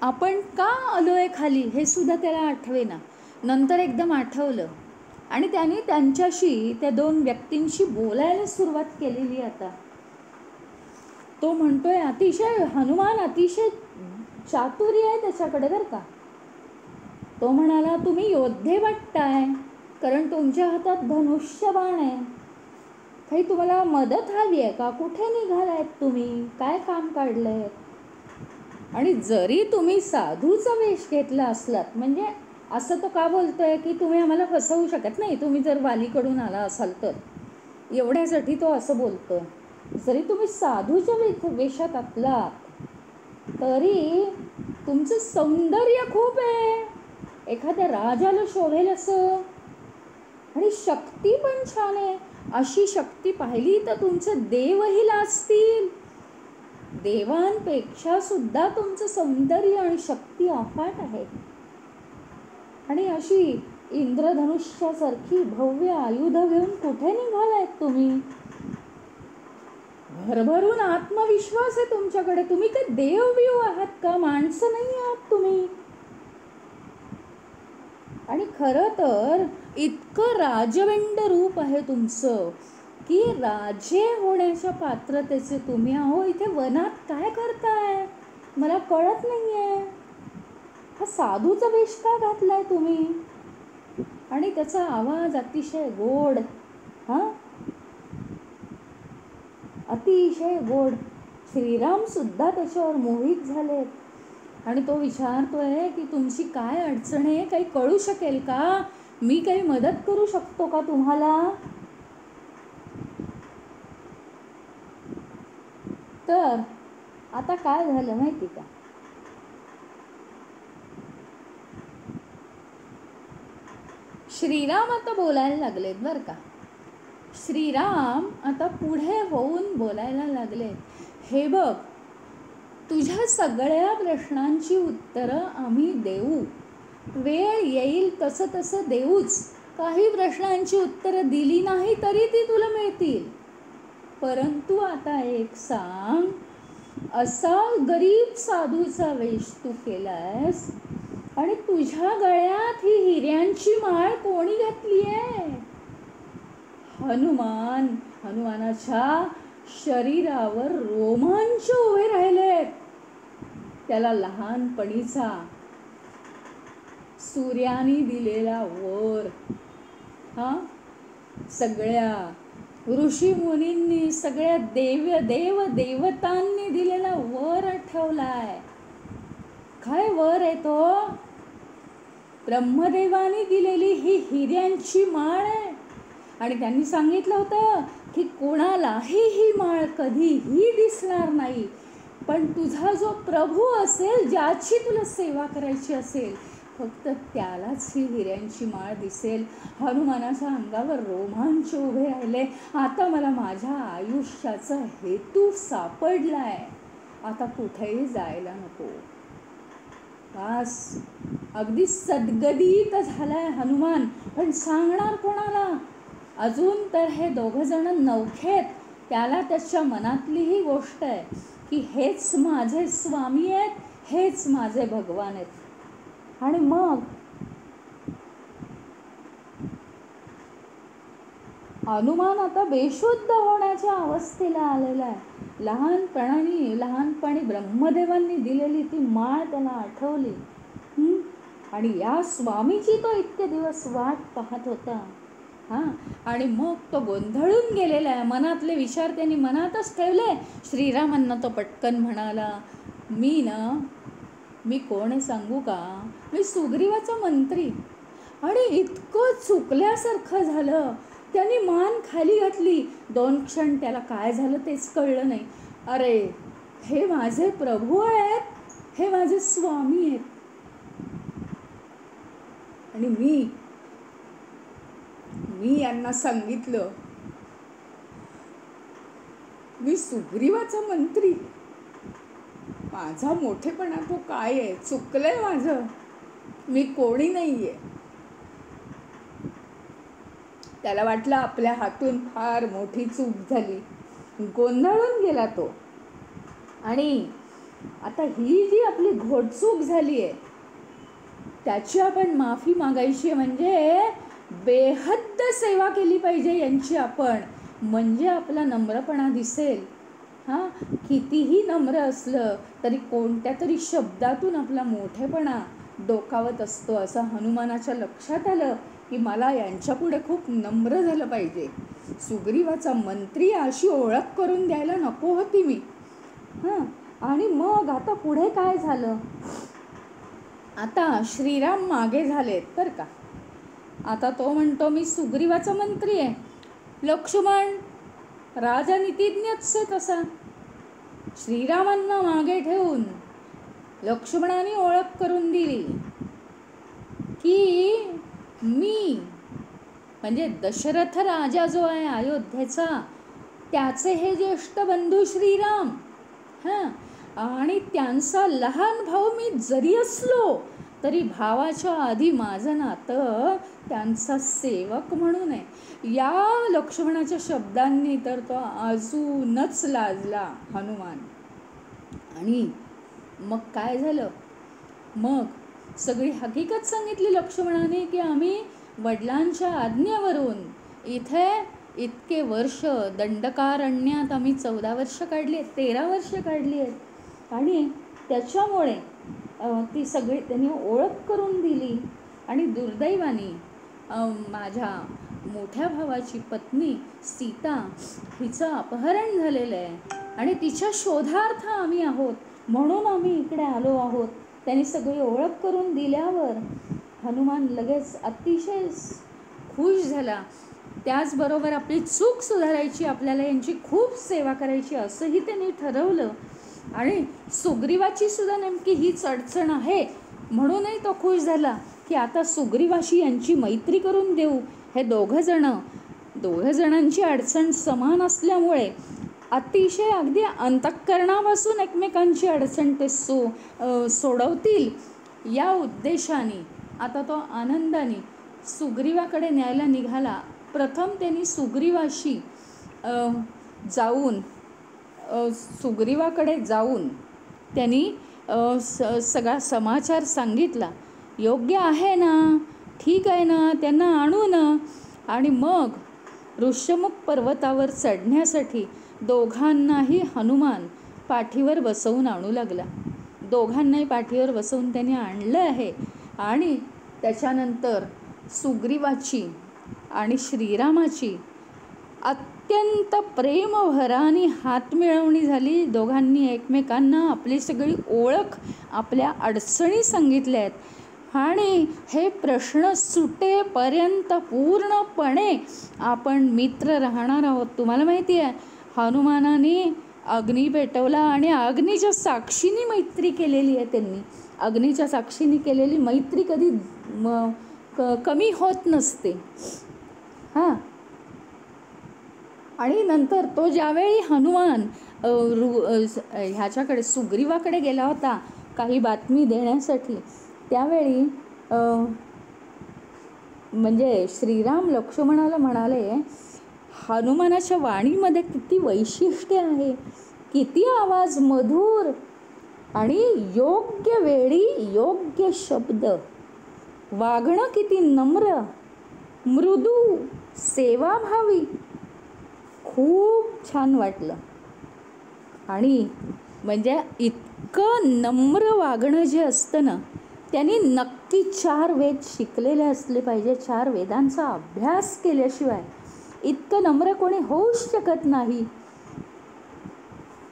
आपण का आलो आहे खाली हे सुद्धा त्याला आठवेना. नंतर एकदम आठवलं आणि त्याने त्यांच्याशी, त्या 2 व्यक्तींशी बोलायला सुरुवात केलेली. आता तो म्हणतोय, अतिशय हनुमान अतिशय चातुर्य आहे त्याच्याकडे बरं का. तो म्हणाला तुम्ही योद्धे वाटताय कारण तुमच्या हातात धनुष्यबाण आहे. काही तुम्हाला मदत हवी आहे का? कुठे निघालायत तुम्ही? काय काम काढलंय? आणि जरी तुम्ही साधूचा वेश घेतला असलात, म्हणजे असं तो का बोलतोय की तुम्ही आम्हाला फसवू शकत नाही, तुम्ही जर वालीकडून आला असाल तर, एवढ्यासाठी तो असं बोलतोय. जरी तुम्ही साधूच्या वेशात असलात तरी तुमचं सौंदर्य खूप आहे, एखाद्या राजाला शोभेल असं, आणि शक्ती पण छान आहे. अशी शक्ती पाहिली तर तुमचे देवही लाजतील. देवांपेक्षा सुद्धा तुमचं सौंदर्य आणि शक्ती अफाट आहे. आणि अशी इंद्रधनुष्यासारखी भव्य आयुध घेऊन कुठे निघालायत तुम्ही? भरभरून आत्मविश्वास आहे तुमच्याकडे. तुम्ही काय देवबिव आहात का? माणसं नाही आहात तुम्ही. आणि खरं तर इतकं राजवेंड रूप आहे तुमचं की राजे होण्याच्या पात्रतेचे तुम्ही. अहो, इथे वनात काय करताय मला कळत नाहीये. हा साधूचा वेश का घातलाय तुम्ही? आणि त्याचा आवाज अतिशय गोड, अतिशय गोड. श्रीराम सुद्धा त्याच्यावर मोहित झालेत. आणि तो विचारतोय की तुमची काय अडचण आहे, काही कळू शकेल का? मी काही मदत करू शकतो का तुम्हाला? तर आता काय झालं माहिती का? श्रीराम आता बोलायला लागलेत बरं का. श्रीराम आता पुढे होऊन बोलायला लागले. हे बघ, तुझ्या सगळ्या प्रश्नांची उत्तरं आम्ही देऊ. वेळ येईल तसं तसं देऊच. काही प्रश्नांची उत्तरं दिली नाही तरी ती तुला मिळतील. परंतु आता एक सांग, असा गरीब साधूचा वेश तू केलायस आणि तुझ्या गळ्यात ही हिऱ्यांची माळ कोणी घातली आहे? हनुमानाच्या शरीरावर रोमांच उभे राहिलेत. त्याला लहानपणीचा सूर्याने दिलेला वर, सगळ्या ऋषी मुनींनी, सगळ्या देवतांनी दिलेला वर आठवलाय. काय वर आहे तो? ब्रह्मदेवानी दिलेली ही हिऱ्यांची माळ आहे. आणि त्यांनी सांगितलं होतं की कोणालाही ही माळ कधीही दिसणार नाही, पण तुझा जो प्रभू असेल, ज्याची तुला सेवा करायची असेल, फक्त त्यालाच ही हिऱ्यांची माळ दिसेल. हनुमानाच्या अंगावर रोमांच उभे राहिले. आता मला माझ्या आयुष्याचा हेतू सापडलाय. आता कुठेही जायला नको. बस, अगदी सद्गदित झालाय हनुमान. पण सांगणार कोणाला? अजून तर हे दोघं जण नवखेत. त्याला त्याच्या मनातली ही गोष्ट आहे की हेच माझे स्वामी आहेत, हेच माझे भगवान आहेत. आणि मग हनुमान आता बेशुद्ध होण्याच्या अवस्थेला आलेला आहे. लहानपणी ब्रह्मदेवांनी दिलेली ती माळ त्याला आठवली. आणि या स्वामीची तो इतके दिवस वाट पाहत होता. आणि मग तो गोंधळून गेलेला आहे. मनातले विचार त्यांनी मनातच ठेवले. श्रीरामांना तो पटकन म्हणाला, मी कोण आहे सांगू का? मी सुग्रीवाचा मंत्री. आणि इतकं चुकल्यासारखं झालं. त्यांनी मान खाली घातली. 2 क्षण त्याला काय झालं तेच कळलं नाही. अरे, हे माझे प्रभू आहेत, हे माझे स्वामी आहेत. आणि मी यांना सांगितलं, मी सुग्रीवाचा मंत्री. माझा मोठेपणा तो काय आहे? चुकलंय माझं. मी कोणी नाहीये. त्याला वाटलं आपल्या हातून फार मोठी चूक झाली. गोंधळून गेला तो. आणि आता ही जी आपली घोडचूक झाली आहे त्याची आपण माफी मागायची. म्हणजे बेहद्द सेवा केली पाहिजे यांची आपण, म्हणजे आपला नम्रपणा दिसेल. कितीही नम्र असलं तरी कोणत्या तरी शब्दातून आपला मोठेपणा डोकावत असतो. असं हनुमानाच्या लक्षात आलं की मला यांच्यापुढे खूप नम्र झालं पाहिजे. सुग्रीवाचा मंत्री अशी ओळख करून द्यायला नको होती मी. आणि मग आता पुढे काय झालं? आता श्रीराम मागे झालेत बरं का. आता तो म्हणतो, मी सुग्रीवाचा मंत्री आहे. लक्ष्मण, राजनीतिज्ञच आहे तसा. श्रीरामांना मागे ठेवून लक्ष्मणाने ओळख करून दिली की मी म्हणजे दशरथ राजा जो आहे अयोध्येचा, त्याचे हे ज्येष्ठ बंधू श्रीराम, हां, आणि त्यांचा लहान भाऊ मी जरी असलो तरी भावाच्या आधी माझं नातं त्यांचा सेवक म्हणून आहे. या लक्ष्मणाच्या शब्दांनी तर तो अजूनच लाजला हनुमान. आणि मग काय झालं, मग सगळी हकीकत सांगितली लक्ष्मणाने की आम्ही वडिलांच्या आज्ञेवरून इथे इतके वर्ष दंडकारण्यात आम्ही 14 वर्ष काढली आहेत, 13 वर्ष काढली आहेत. आणि त्याच्यामुळे ती सगळी त्यांनी ओळख करून दिली. आणि दुर्दैवाने माझ्या मोठ्या भावाची पत्नी सीता हिचं अपहरण झालेलं आहे आणि तिच्या शोधार्थ आम्ही आहोत, म्हणून आम्ही इकडे आलो आहोत. त्यांनी सगळी ओळख करून दिल्यावर हनुमान लगेच अतिशय खुश झाला. त्याचबरोबर आपली चूक सुधारायची, आपल्याला यांची खूप सेवा करायची असंही त्यांनी ठरवलं. आणि सुग्रीवाची सुद्धा नेमकी हीच अडचण आहे, म्हणूनही तो खुश झाला की आता सुग्रीवाशी यांची मैत्री करून देऊ. हे दोघं जणांची अडचण समान असल्यामुळे अतिशय अगदी अंतःकरणापासून एकमेकांची अडचण ते सोडवतील या उद्देशाने आता तो आनंदाने सुग्रीवाकडे न्यायला निघाला. प्रथम त्यांनी सुग्रीवाकडे जाऊन त्यांनी सगळा समाचार सांगितला. योग्य आहे ना, ठीक आहे ना, त्यांना आणू ना. आणि मग ऋष्यमुख पर्वतावर चढण्यासाठी दोघांनाही हनुमान पाठीवर बसवून आणू लागला. दोघांनाही पाठीवर बसवून त्यांनी आणलं आहे. आणि त्याच्यानंतर सुग्रीवाची आणि श्रीरामाची अत्यंत प्रेमभराने हातमिळवणी झाली. दोघांनी एकमेकांना आपली सगळी ओळख, आपल्या अडचणी सांगितल्या आहेत आणि हे प्रश्न सुटेपर्यंत पूर्णपणे आपण मित्र राहणार आहोत. तुम्हाला माहिती आहे, हनुमानाने अग्नी पेटवला आणि अग्नीच्या साक्षीने मैत्री केलेली आहे त्यांनी. अग्नीच्या साक्षीने केलेली मैत्री कधी कमी होत नसते. हां, आणि नंतर तो ज्यावेळी हनुमान ह्याच्याकडे सुग्रीवाकडे गेला होता काही बातमी देण्यासाठी, त्यावेळी म्हणजे श्रीराम लक्ष्मणाला म्हणाले, हनुमानाच्या वाणीमध्ये किती वैशिष्ट्य आहे, किती आवाज मधुर आणि योग्य वेळी योग्य शब्द, वागणं किती नम्र, मृदू, सेवाभावी. खूप छान वाटलं. आणि म्हणजे इतकं नम्र वागणं जे असतं ना, त्यांनी नक्की 4 वेद शिकलेले असले पाहिजे. 4 वेदांचा अभ्यास केल्याशिवाय इतकं नम्र कोणी होऊच शकत नाही.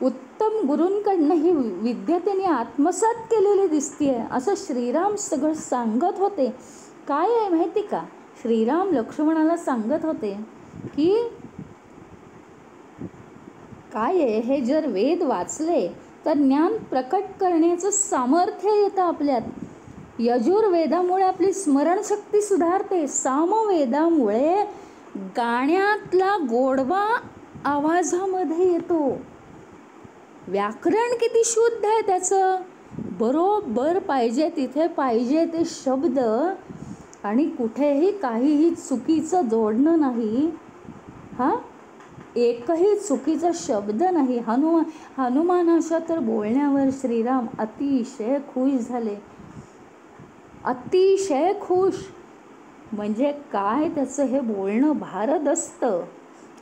उत्तम गुरूंकडनं ही विद्या त्यांनी आत्मसात केलेली दिसतीये असं श्रीराम सगळं सांगत होते. काय आहे माहिती का, श्रीराम लक्ष्मणाला सांगत होते की काय आहे, हे जर वेद वाचले तर ज्ञान प्रकट करण्याचं सामर्थ्य येतं आपल्यात. यजुर्वेदामुळे आपली स्मरणशक्ती सुधारते. सामवेदामुळे गाण्यातला गोडवा आवाजामध्ये येतो. व्याकरण किती शुद्ध आहे त्याचं, बरोबर पाहिजे तिथे पाहिजे ते शब्द आणि कुठेही काहीही चुकीचं जोडणं नाही. हां, एकही चुकीचा शब्द नाही. हनुमानाच्या तर बोलण्यावर श्रीराम अतिशय खुश झाले. अतिशय खुश म्हणजे काय, त्याचं हे बोलणं भारदस्त.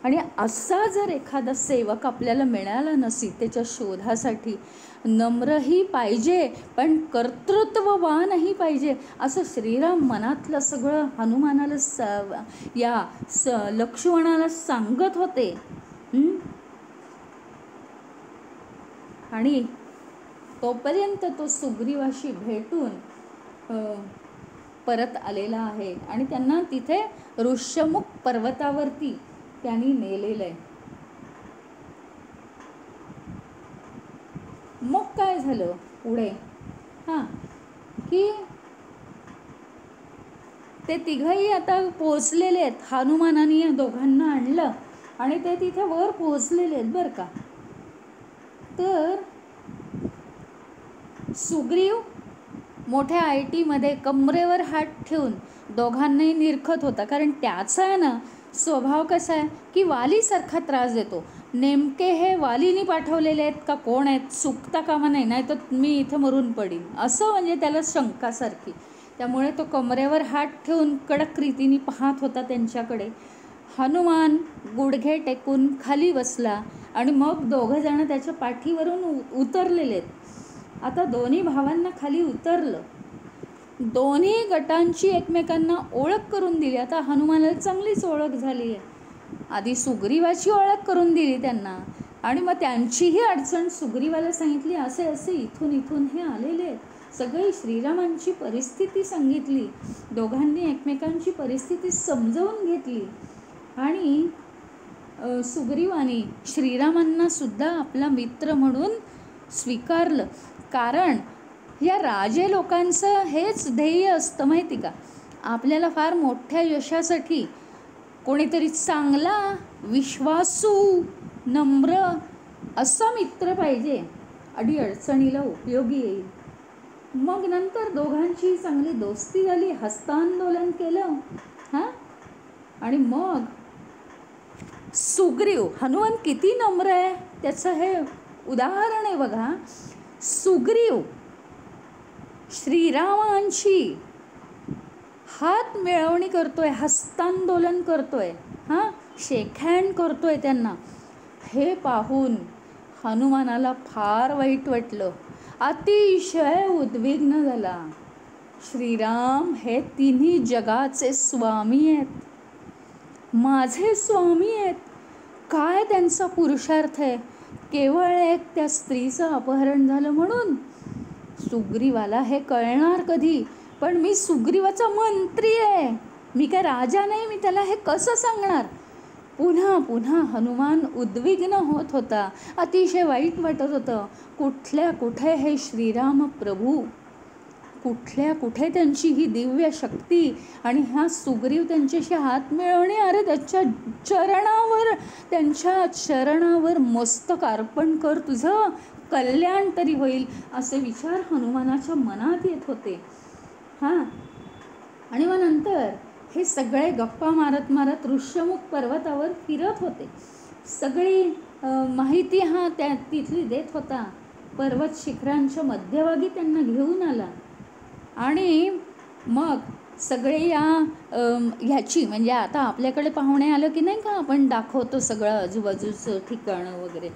आणि असा जर एखादा सेवक आपल्याला मिळाला ना सीतेच्या शोधासाठी, नम्रही पाहिजे पण कर्तृत्ववानही पाहिजे, असं श्रीराम मनातलं सगळं हनुमानाला लक्ष्मणाला सांगत होते. आणि तोपर्यंत तो सुग्रीवाशी भेटून परत आलेला आहे आणि त्यांना तिथे ऋष्यमुख पर्वतावरती त्यांनी नेलेलं आहे. मग काय झालं पुढे, हां, की ते तिघही आता पोचलेले आहेत. हनुमानाने या दोघांना आणलं आणि ते तिथे वर पोचलेले आहेत बरं का. तर सुग्रीव मोठ्या ITमध्ये कमरेवर हात ठेवून दोघांनाही निरखत होता. कारण त्याचा आहे ना स्वभाव कसा आहे की वालीसारखा त्रास देतो. नेमके हे वालीनी पाठवलेले आहेत का कोण आहेत, चुकता कामा नाही, नाही तर मी इथं मरून पडीन, असं म्हणजे त्याला शंकासारखी. त्यामुळे तो कमरेवर हात ठेवून कडक रीतीने पाहत होता त्यांच्याकडे. हनुमान गुडघे टेकून खाली बसला आणि मग दोघंजणं त्याच्या पाठीवरून उतरलेले आहेत. आता दोन्ही भावांना खाली उतरलं, दोन्ही गटांची एकमेकांना ओळख करून दिली. आता हनुमानाला चांगलीच ओळख झाली आहे. आधी सुग्रीवाची ओळख करून दिली त्यांना आणि मग त्यांचीही अडचण सुग्रीवाला सांगितली. असे असे इथून इथून हे आलेले आहेत. सगळी श्रीरामांची परिस्थिती सांगितली. दोघांनी एकमेकांची परिस्थिती समजावून घेतली आणि सुग्रीवाने श्रीरामांना सुद्धा आपला मित्र म्हणून स्वीकारलं. कारण या राजे लोकांचं हेच ध्येय असतं माहिती का, आपल्याला फार मोठ्या यशासाठी कोणीतरी चांगला, विश्वासू, नम्र असा मित्र पाहिजे, अडी अडचणीला उपयोगी येईल. मग नंतर दोघांची चांगली दोस्ती झाली, हस्तांदोलन केलं, हां. आणि मग सुग्रीव, हनुमान किती नम्र आहे त्याचं हे उदाहरण आहे बघा. सुग्रीव श्रीरामांची हात मिळवणी करतोय, हस्तांदोलन करतोय, हां, शेक हँड करतोय त्यांना. हे पाहून हनुमानाला फार वाईट वाटलं, अतिशय उद्विग्न झाला. श्रीराम हे तिन्ही जगाचे स्वामी आहेत, माझे स्वामी आहेत. काय त्यांचा पुरुषार्थ आहे, केवळ एक त्या स्त्रीचं अपहरण झालं म्हणून. सुग्रीवाला हे कळणार कधी, पण मी सुग्रीवाचा मंत्री आहे, मी काय राजा नाही, मी त्याला हे कसं सांगणार. पुन्हा पुन्हा हनुमान उद्विग्न होत होता, अतिशय वाईट वाटत होतं. कुठल्या कुठे हे श्रीराम प्रभू, कुठल्या कुठे त्यांची ही दिव्य शक्ती आणि हा सुग्रीव त्यांच्याशी हात मिळवणे. अरे त्यांच्या चरणावर मस्तक अर्पण कर, तुझं कल्याण तरी होईल, असे विचार हनुमानाच्या मनात येत होते. हां, आणि मग नंतर हे सगळे गप्पा मारत मारत ऋष्यमुख पर्वतावर फिरत होते. सगळी माहिती हा त्या तिथली देत होता. पर्वत शिखरांच्या मध्यभागी त्यांना घेऊन आला आणि मग सगळे ह्याची म्हणजे आता आपल्याकडे पाहुणे आलं की नाही का आपण दाखवतो सगळं आजूबाजूचं ठिकाणं वगैरे,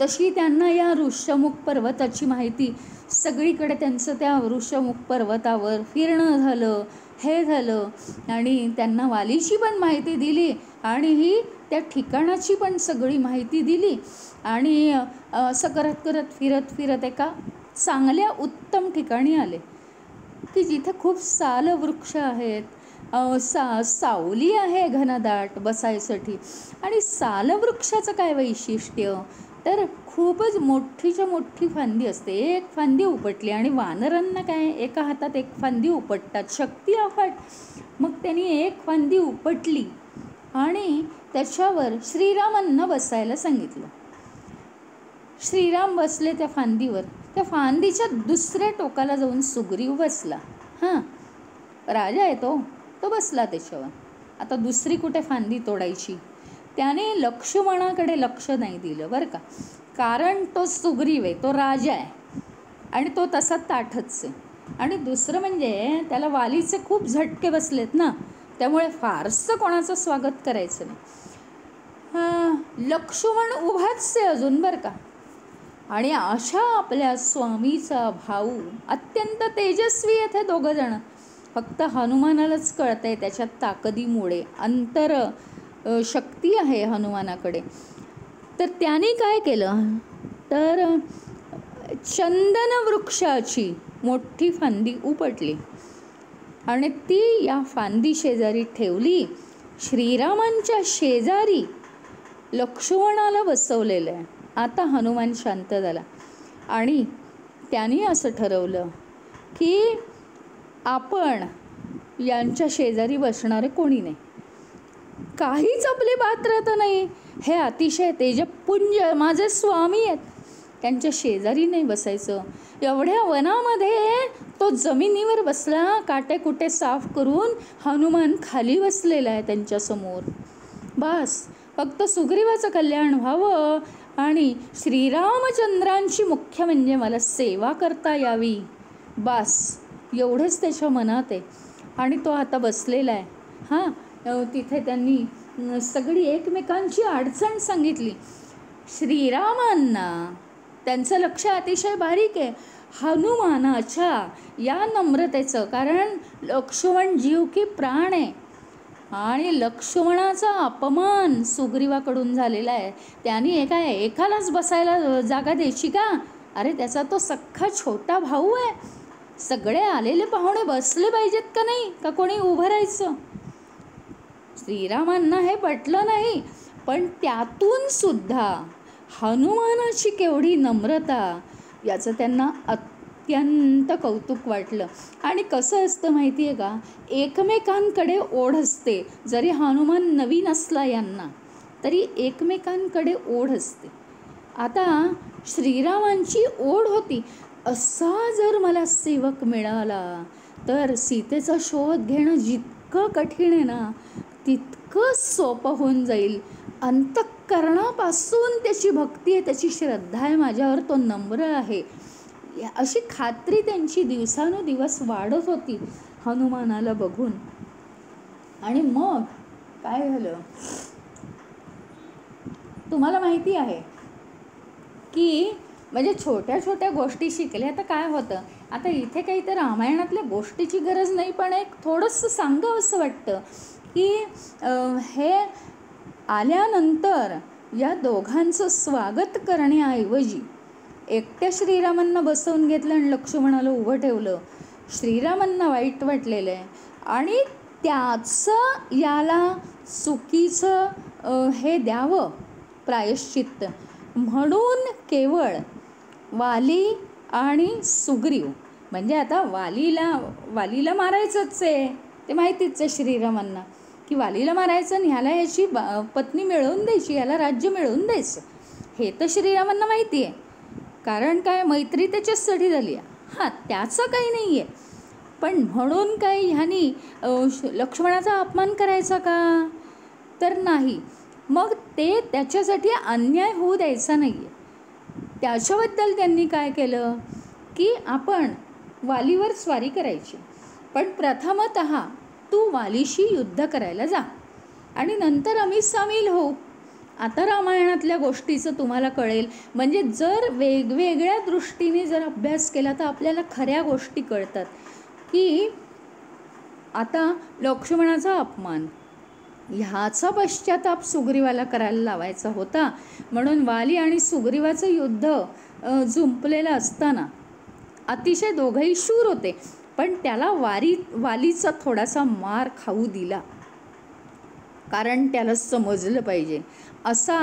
तशी त्यांना या ऋष्यमुख पर्वताची माहिती सगळीकडे त्यांचं त्या ऋष्यमुख पर्वतावर फिरणं झालं, हे झालं. आणि त्यांना वालीची पण माहिती दिली आणि ही त्या ठिकाणाची पण सगळी माहिती दिली. आणि असं करत करत फिरत फिरत एका चांगल्या उत्तम ठिकाणी आले की जिथे खूप सालवृक्ष आहेत, सावली आहे घनदाट बसायसाठी. आणि सालवृक्षाचं काय वैशिष्ट्य, तर खूपच मोठीच्या मोठी फांदी असते. एक फांदी उपटली आणि वानरांना काय एका हातात एक फांदी उपटतात, शक्ती अफाट. मग त्यांनी एक फांदी उपटली आणि त्याच्यावर श्रीरामांना बसायला सांगितलं. श्रीराम बसले त्या फांदीवर. त्या फांदीच्या दुसऱ्या टोकाला जाऊन सुग्रीव बसला. हां, राजा आहे तो बसला त्याच्यावर. आता दुसरी कुठे फांदी तोडायची, त्याने लक्ष्मणाकडे लक्ष नाही दिलं बरं का. कारण तो सुग्रीव आहे, तो राजा आहे आणि तो तसा ताठच आहे. आणि दुसरं म्हणजे त्याला वालीचे खूप झटके बसलेत ना, त्यामुळे फारसं कोणाचं स्वागत करायचं नाही. लक्ष्मण उभाच आहे अजून बरं का. आणि अशा आपल्या स्वामीचा भाऊ अत्यंत तेजस्वी आहेत हे दोघं जण. फक्त हनुमानालाच कळत आहे त्याच्या ताकदीमुळे, अंतर शक्ती आहे हनुमानाकडे. तर त्याने काय केलं, तर चंदन वृक्षाची मोठी फांदी उपटली आणि ती या फांदी शेजारी ठेवली. श्रीरामांच्या शेजारी लक्ष्मणाला बसवलेलं आहे. आता हनुमान शांत झाला. आणि त्यांनी असं ठरवलं की आपण यांच्या शेजारी बसणारे कोणी नाही, काहीच आपली बात राहत नाही, हे अतिशय तेजपुंज माझे स्वामी आहेत, त्यांच्या शेजारी नाही बसायचं. एवढ्या वनामध्ये तो जमिनीवर बसला, काटे कुटे साफ करून हनुमान खाली बसलेला आहे त्यांच्यासमोर. बस फक्त सुग्रीवाचं कल्याण व्हावं आणि श्रीरामचंद्रांची मुख्य म्हणजे मला सेवा करता यावी, बस एवढंच त्याच्या मनात आहे. आणि तो आता बसलेला आहे. तिथे त्यांनी सगळी एकमेकांची अडचण सांगितली श्रीरामांना. त्यांचं लक्ष अतिशय बारीक आहे हनुमानाच्या या नम्रतेचं, कारण लक्ष्मण जीव की प्राण आहे आणि लक्ष्मणाचा अपमान सुग्रीवाकडून झालेला आहे. त्यांनी एकालाच बसायला जागा द्यायची का? अरे त्याचा तो सख्खा छोटा भाऊ आहे, सगळे आलेले पाहुणे बसले पाहिजेत का नाही, का कोणी उभं राहायचं? श्रीरामांना हे पटलं नाही, पण त्यातून सुद्धा हनुमानाची केवढी नम्रता याचं त्यांना अत्यंत कौतुक वाटलं. आणि कसं असतं माहिती आहे का, एकमेकांकडे ओढ असते. जरी हनुमान नवीन असला यांना, तरी एकमेकांकडे ओढ असते. आता श्रीरामांची ओढ होती, असा जर मला सेवक मिळाला तर सीतेचा शोध घेणं जितकं कठीण आहे ना, तितकं सोपं होऊन जाईल. अंतःकरणापासून त्याची भक्ती आहे, त्याची श्रद्धा आहे माझ्यावर, तो नम्र आहे, अशी खात्री त्यांची दिवसानुदिवस वाढत होती हनुमानाला बघून. आणि मग काय झालं तुम्हाला माहिती आहे की म्हणजे छोट्या छोट्या गोष्टी शिकल्या. आता काय होतं, आता इथे काही तर रामायणातल्या गोष्टीची गरज नाही, पण एक थोडंसं सांगावं असं वाटतं की हे आल्यानंतर या दोघांचं स्वागत करण्याऐवजी एकट्या श्रीरामांना बसवून घेतलं आणि लक्ष्मणाला उभं ठेवलं. श्रीरामांना वाईट वाटलेलं आहे आणि त्याचं याला चुकीचं हे द्यावं प्रायश्चित्त म्हणून केवळ वाली आणि सुग्रीव, म्हणजे आता वालीला मारायचंच आहे, ते माहितीच आहे श्रीरामांना की वालीला मारायचं आणि ह्याला याची पत्नी मिळवून द्यायची, याला राज्य मिळवून द्यायचं, हे तर श्रीरामांना माहिती आहे. कारण काय, मैत्री त्याच्याचसाठी झाली आहे. त्याचं काही नाही आहे, पण म्हणून काय ह्यानी लक्ष्मणाचा अपमान करायचा का? तर नाही. मग ते त्याच्यासाठी अन्याय होऊ द्यायचा नाही आहे. त्याच्याबद्दल त्यांनी काय केलं की आपण वालीवर स्वारी करायची, पण प्रथमतः तू वालीशी युद्ध करायला जा आणि नंतर आम्ही सामील होऊ. आता रामायणातल्या गोष्टीचं तुम्हाला कळेल. म्हणजे जर वेगवेगळ्या दृष्टीने जर अभ्यास केला तर आपल्याला खऱ्या गोष्टी कळतात की आता लक्ष्मणाचा अपमान ह्याचा पश्चाताप सुग्रीवाला करायला लावायचा होता. म्हणून वाली आणि सुग्रीवाचं युद्ध जुंपलेलं असताना अतिशय दोघंही शूर होते, पण त्याला वालीचा थोडासा मार खाऊ दिला, कारण त्याला समजलं पाहिजे. असा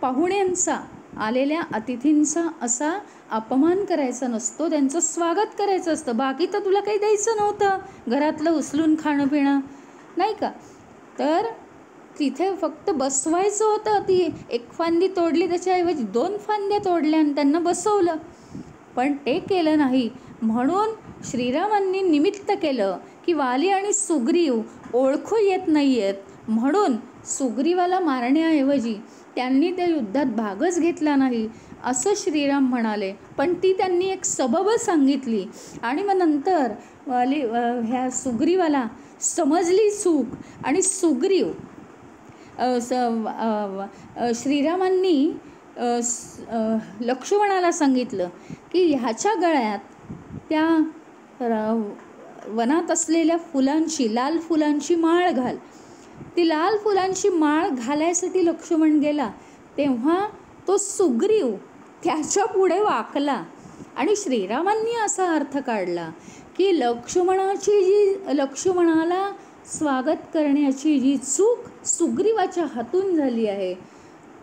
पाहुण्यांचा, आलेल्या अतिथींचा असा अपमान करायचा नसतो, त्यांचं स्वागत करायचं असतं. बाकी तर तुला काही द्यायचं नव्हतं, घरातलं उचलून खाणं पिणं नाही का, तर तिथे फक्त बसवायचं होतं. ती एक फांदी तोडली, त्याच्याऐवजी 2 फांद्या तोडल्या आणि त्यांना बसवलं, पण ते केलं नाही. म्हणून श्रीरामांनी निमित्त केलं की वाली आणि सुग्रीव ओळखू येत नाही आहेत, म्हणून सुग्रीवाला मारण्याऐवजी त्यांनी त्या युद्धात भागच घेतला नाही असं श्रीराम म्हणाले. पण ती त्यांनी एक सबब सांगितली आणि मग नंतर ह्या सुग्रीवाला समजली चूक आणि सुग्रीव श्रीरामांनी लक्ष्मणाला सांगितलं की ह्याच्या गळ्यात त्या वनात असलेल्या फुलांची, लाल फुलांची माळ घाल. ती लाल फुलांची माळ घालायसाठी लक्ष्मण गेला तेव्हा तो सुग्रीव त्याच्या पुढे वाकला आणि श्रीरामांनी असा अर्थ काढला की लक्ष्मणाला स्वागत करण्याची जी चूक सुग्रीवाच्या हातून झाली आहे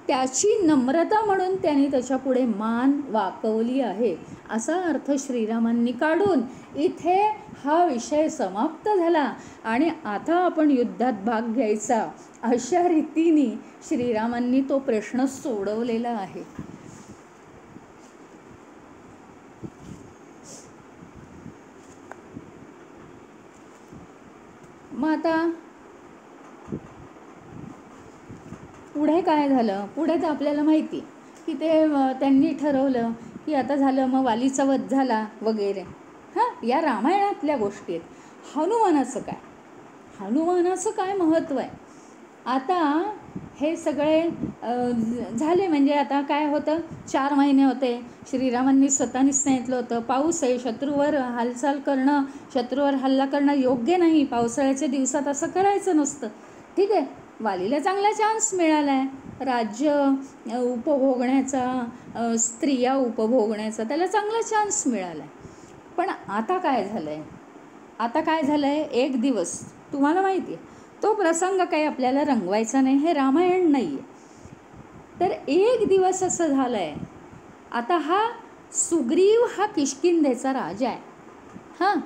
त्याची नम्रता म्हणून त्यांनी त्याच्यापुढे मान वाकवली आहे, असा अर्थ श्रीरामांनी काढून इथे हा विषय समाप्त झाला. आणि आता आपण युद्धात भाग घ्यायचा, अशा रीतीने श्रीरामांनी तो प्रश्न सोडवलेला आहे. मग आता पुढे काय झालं? पुढे तर आपल्याला माहिती की ते त्यांनी ठरवलं की आता झालं, मग वालीचा वध झाला वगैरे. या रामायणातल्या गोष्टी आहेत. हनुमानाचं काय? हनुमानाचं काय महत्त्व आहे? आता हे सगळे झाले, म्हणजे आता काय होतं, 4 महिने होते. श्रीरामांनी स्वतःनीच सांगितलं होतं, पाऊस आहे, शत्रूवर हालचाल करणं, शत्रूवर हल्ला करणं योग्य नाही, पावसाळ्याच्या दिवसात असं करायचं नसतं. ठीक आहे, वालीला चांगला चान्स मिळाला आहे, राज्य उपभोगण्याचा, स्त्रिया उपभोगण्याचा त्याला चांगला चान्स मिळाला आहे. पण आता काय झालं आहे? आता काय झालं आहे, एक दिवस तुम्हाला माहिती आहे, तो प्रसंग काही आपल्याला रंगवायचा नाही, हे रामायण नाही आहे. तर एक दिवस असं झालं आहे, आता हा सुग्रीव हा किष्किंधेचा राजा आहे.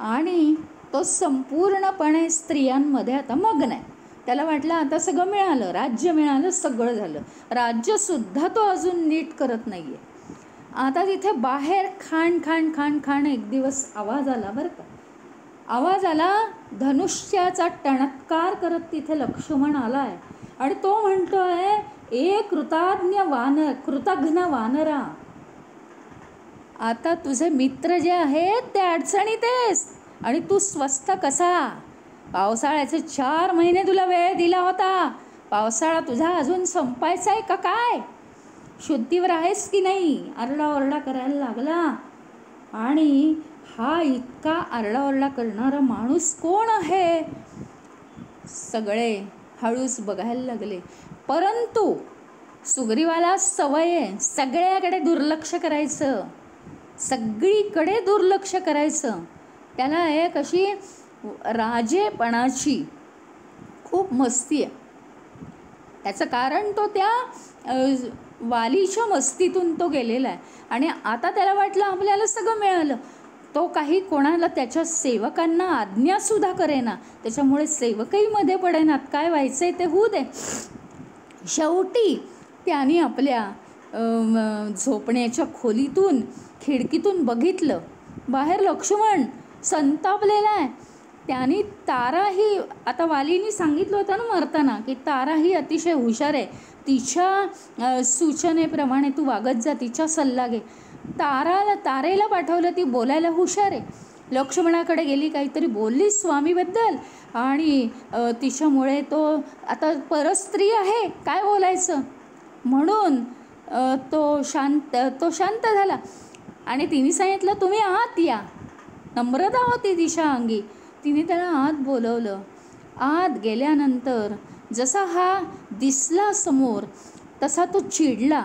आणि तो संपूर्णपणे स्त्रियांमध्ये आता मग्न आहे. त्याला वाटलं आता सगळं मिळालं, राज्य मिळालं, सगळं झालं. राज्यसुद्धा तो अजून नीट करत नाही आहे. आता तिथे बाहेर खाण खाण खाण खाण एक दिवस आवाज आला बरं का. आवाज आला, धनुष्याचा टणत्कार करत तिथे लक्ष्मण आला आहे. आणि तो म्हणतोय, ए कृतघ्न वानरा, आता तुझे मित्र जे आहेत ते अडचणीत आहेस आणि तू स्वस्थ कसा? पावसाळ्याचे 4 महिने तुला वेळ दिला होता, पावसाळा तुझा अजून संपायचा आहे का काय? शुद्धीवर आहेस की नाही? आरडाओरडा करायला लागला. आणि हा इतका आरडाओरडा करणारा माणूस कोण आहे? सगळे हळूच बघायला लागले. परंतु सुग्रीवाला सवय आहे सगळ्याकडे दुर्लक्ष करायचं, सगळीकडे दुर्लक्ष करायचं. त्याला एक अशी राजेपणाची खूप मस्ती आहे. त्याचं कारण तो त्या वालीच्या मस्तीतून तो गेलेला आहे. आणि आता त्याला वाटलं आपल्याला सगळं मिळालं. तो काही कोणाला त्याच्या सेवकांना आज्ञासुद्धा करेना, त्याच्यामुळे सेवकही मध्ये पडेनात. काय व्हायचं आहे ते होऊ दे. शेवटी त्याने आपल्या झोपण्याच्या खोलीतून खिडकीतून बघितलं, बाहेर लक्ष्मण संतापलेला आहे. त्याने ताराही, आता वालीने सांगितलं होतं ना मरताना की ताराही अतिशय हुशार आहे, तिच्या सूचनेप्रमाणे तू वागत जा, तिचा सल्ला घे. तारेला पाठवलं, ती बोलायला हुशार आहे. लक्ष्मणाकडे गेली, काहीतरी बोलली स्वामीबद्दल आणि तिच्यामुळे तो आता परस्त्री आहे, काय बोलायचं म्हणून तो शांत झाला. आणि तिने सांगितलं तुम्ही आत या. नम्रता होती तिच्या अंगी. तिने त्याला आत बोलवलं. आत गेल्यानंतर जसा हा दिसला समोर तसा तो चिडला,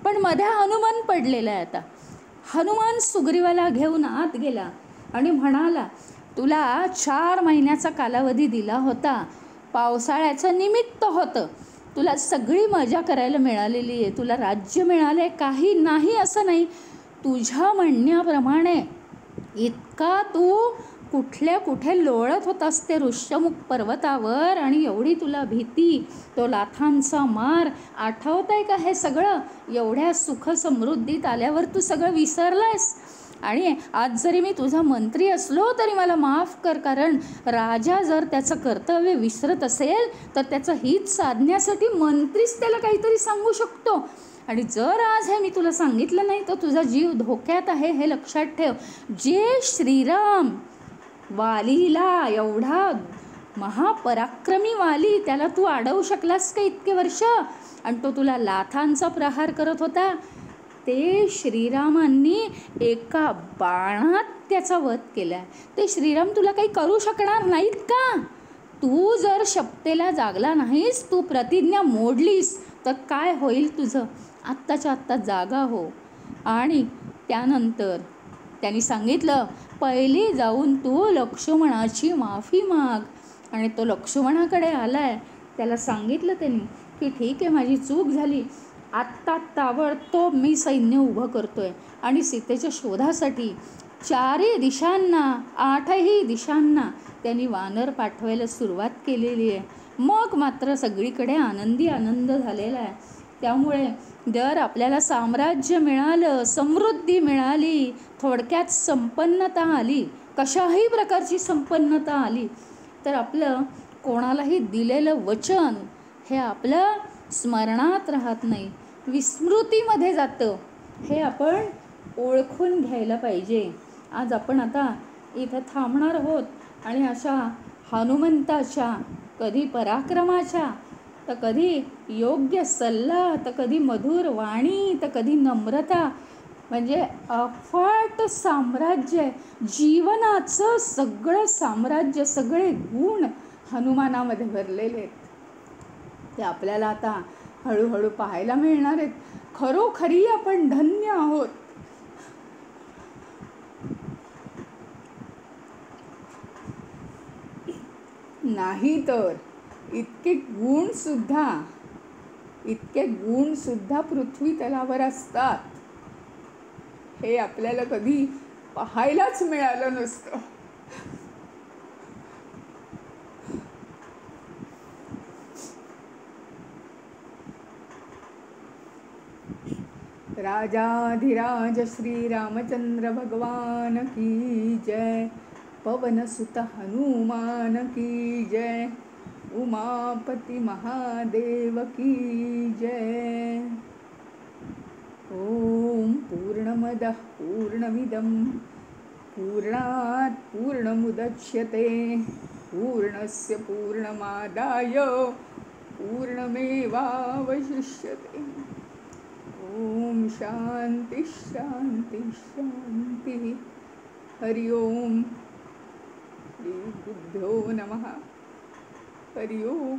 पण मध्ये हनुमान पडलेला आहे. आता हनुमान सुग्रीवाला घेऊन आत गेला आणि म्हणाला, तुला 4 महिन्याचा कालावधी दिला होता, पावसाळ्याचं निमित्त होतं, तुला सगळी मजा करायला मिळालेली आहे, तुला राज्य मिळाले, काही नाही असं नाही. तुझ्या म्हणण्याप्रमाणे इतका तू कुठे लोळत होतास ते ऋष्यमुख पर्वतावर, आणि एवढी तुला भीती, तो लाथांचा मार, आठवत आहे का हे सगळं? एवढ्या सुख समृद्धीत आल्यावर तू सगळं विसरलायस. आणि आज जरी मी तुझा मंत्री असलो तरी मला माफ कर, कारण राजा जर त्याचं कर्तव्य विसरत असेल तर त्याचं हित साधण्यासाठी मंत्रीच त्याला काहीतरी सांगू शकतो. आणि जर आज हे मी तुला सांगितलं नाही तर तुझा जीव धोक्यात आहे, हे लक्षात ठेव. जे श्रीराम वालीला, एवढा महापराक्रमी वाली, त्याला तू अडवू शकलास का इतके वर्ष? आणि तो तुला लाथांचा प्रहार करत होता. ते श्रीरामांनी एका बाणात त्याचा वध केला. ते श्रीराम तुला काही करू शकणार नाहीत का? तू जर शपथेला जागला नाहीस, तू प्रतिज्ञा मोडलीस तर काय होईल तुझं? आत्ताच्या आत्ता जागा हो. आणि त्यानंतर त्यांनी सांगितलं, पहिली जाऊन तू लक्ष्मणाची माफी माग. आणि तो लक्ष्मणाकडे आलाय. त्याला सांगितलं त्यांनी की ठीक आहे, माझी चूक झाली, आत्ता ताबडतोब मी सैन्य उभं करतोय आणि सीतेच्या शोधासाठी 4ही दिशांना 8ही दिशांना त्यांनी वानर पाठवायला सुरुवात केलेली आहे. मग मात्र सगळीकडे आनंदी आनंद झालेला आहे. त्यामुळे जर आपल्याला साम्राज्य मिळालं, समृद्धी मिळाली, थोडक्यात संपन्नता आली, कशाही प्रकारची संपन्नता आली, तर आपलं कोणालाही दिलेलं वचन हे आपलं स्मरणात राहत नाही, विस्मृतीमध्ये जातं. हे आपण ओळखून घ्यायला पाहिजे. आज आपण आता इथं थांबणार आहोत आणि अशा हनुमंताच्या कधी पराक्रमाच्या, तर कधी योग्य सल्ला, तर कधी मधुर वाणी, तर कधी नम्रता, म्हणजे अफाट साम्राज्य आहे. जीवनाचं सगळं साम्राज्य, सगळे गुण हनुमानामध्ये भरलेले आहेत. ते आपल्याला आता हळूहळू पाहायला मिळणार आहेत. खरोखरी आपण धन्य आहोत. नाही तर इतके गुण सुद्धा पृथ्वी तलावर असतात, हे आपल्याला कधी पाहायलाच मिळालं नसतं. राजाधिराज श्री रामचंद्र भगवान की जय. पवन सुत हनुमान की जय. उमापति महादेव की जय. ओम पूर्णमदः पूर्णमिदं पूर्णात् पूर्णमुदच्यते पूर्णस्य पूर्णमादाय पूर्णमेवावशिष्यते. ओम शांति शांति शांति. हरि ओम. श्री गुरुभ्यो नमः. हरि ओम.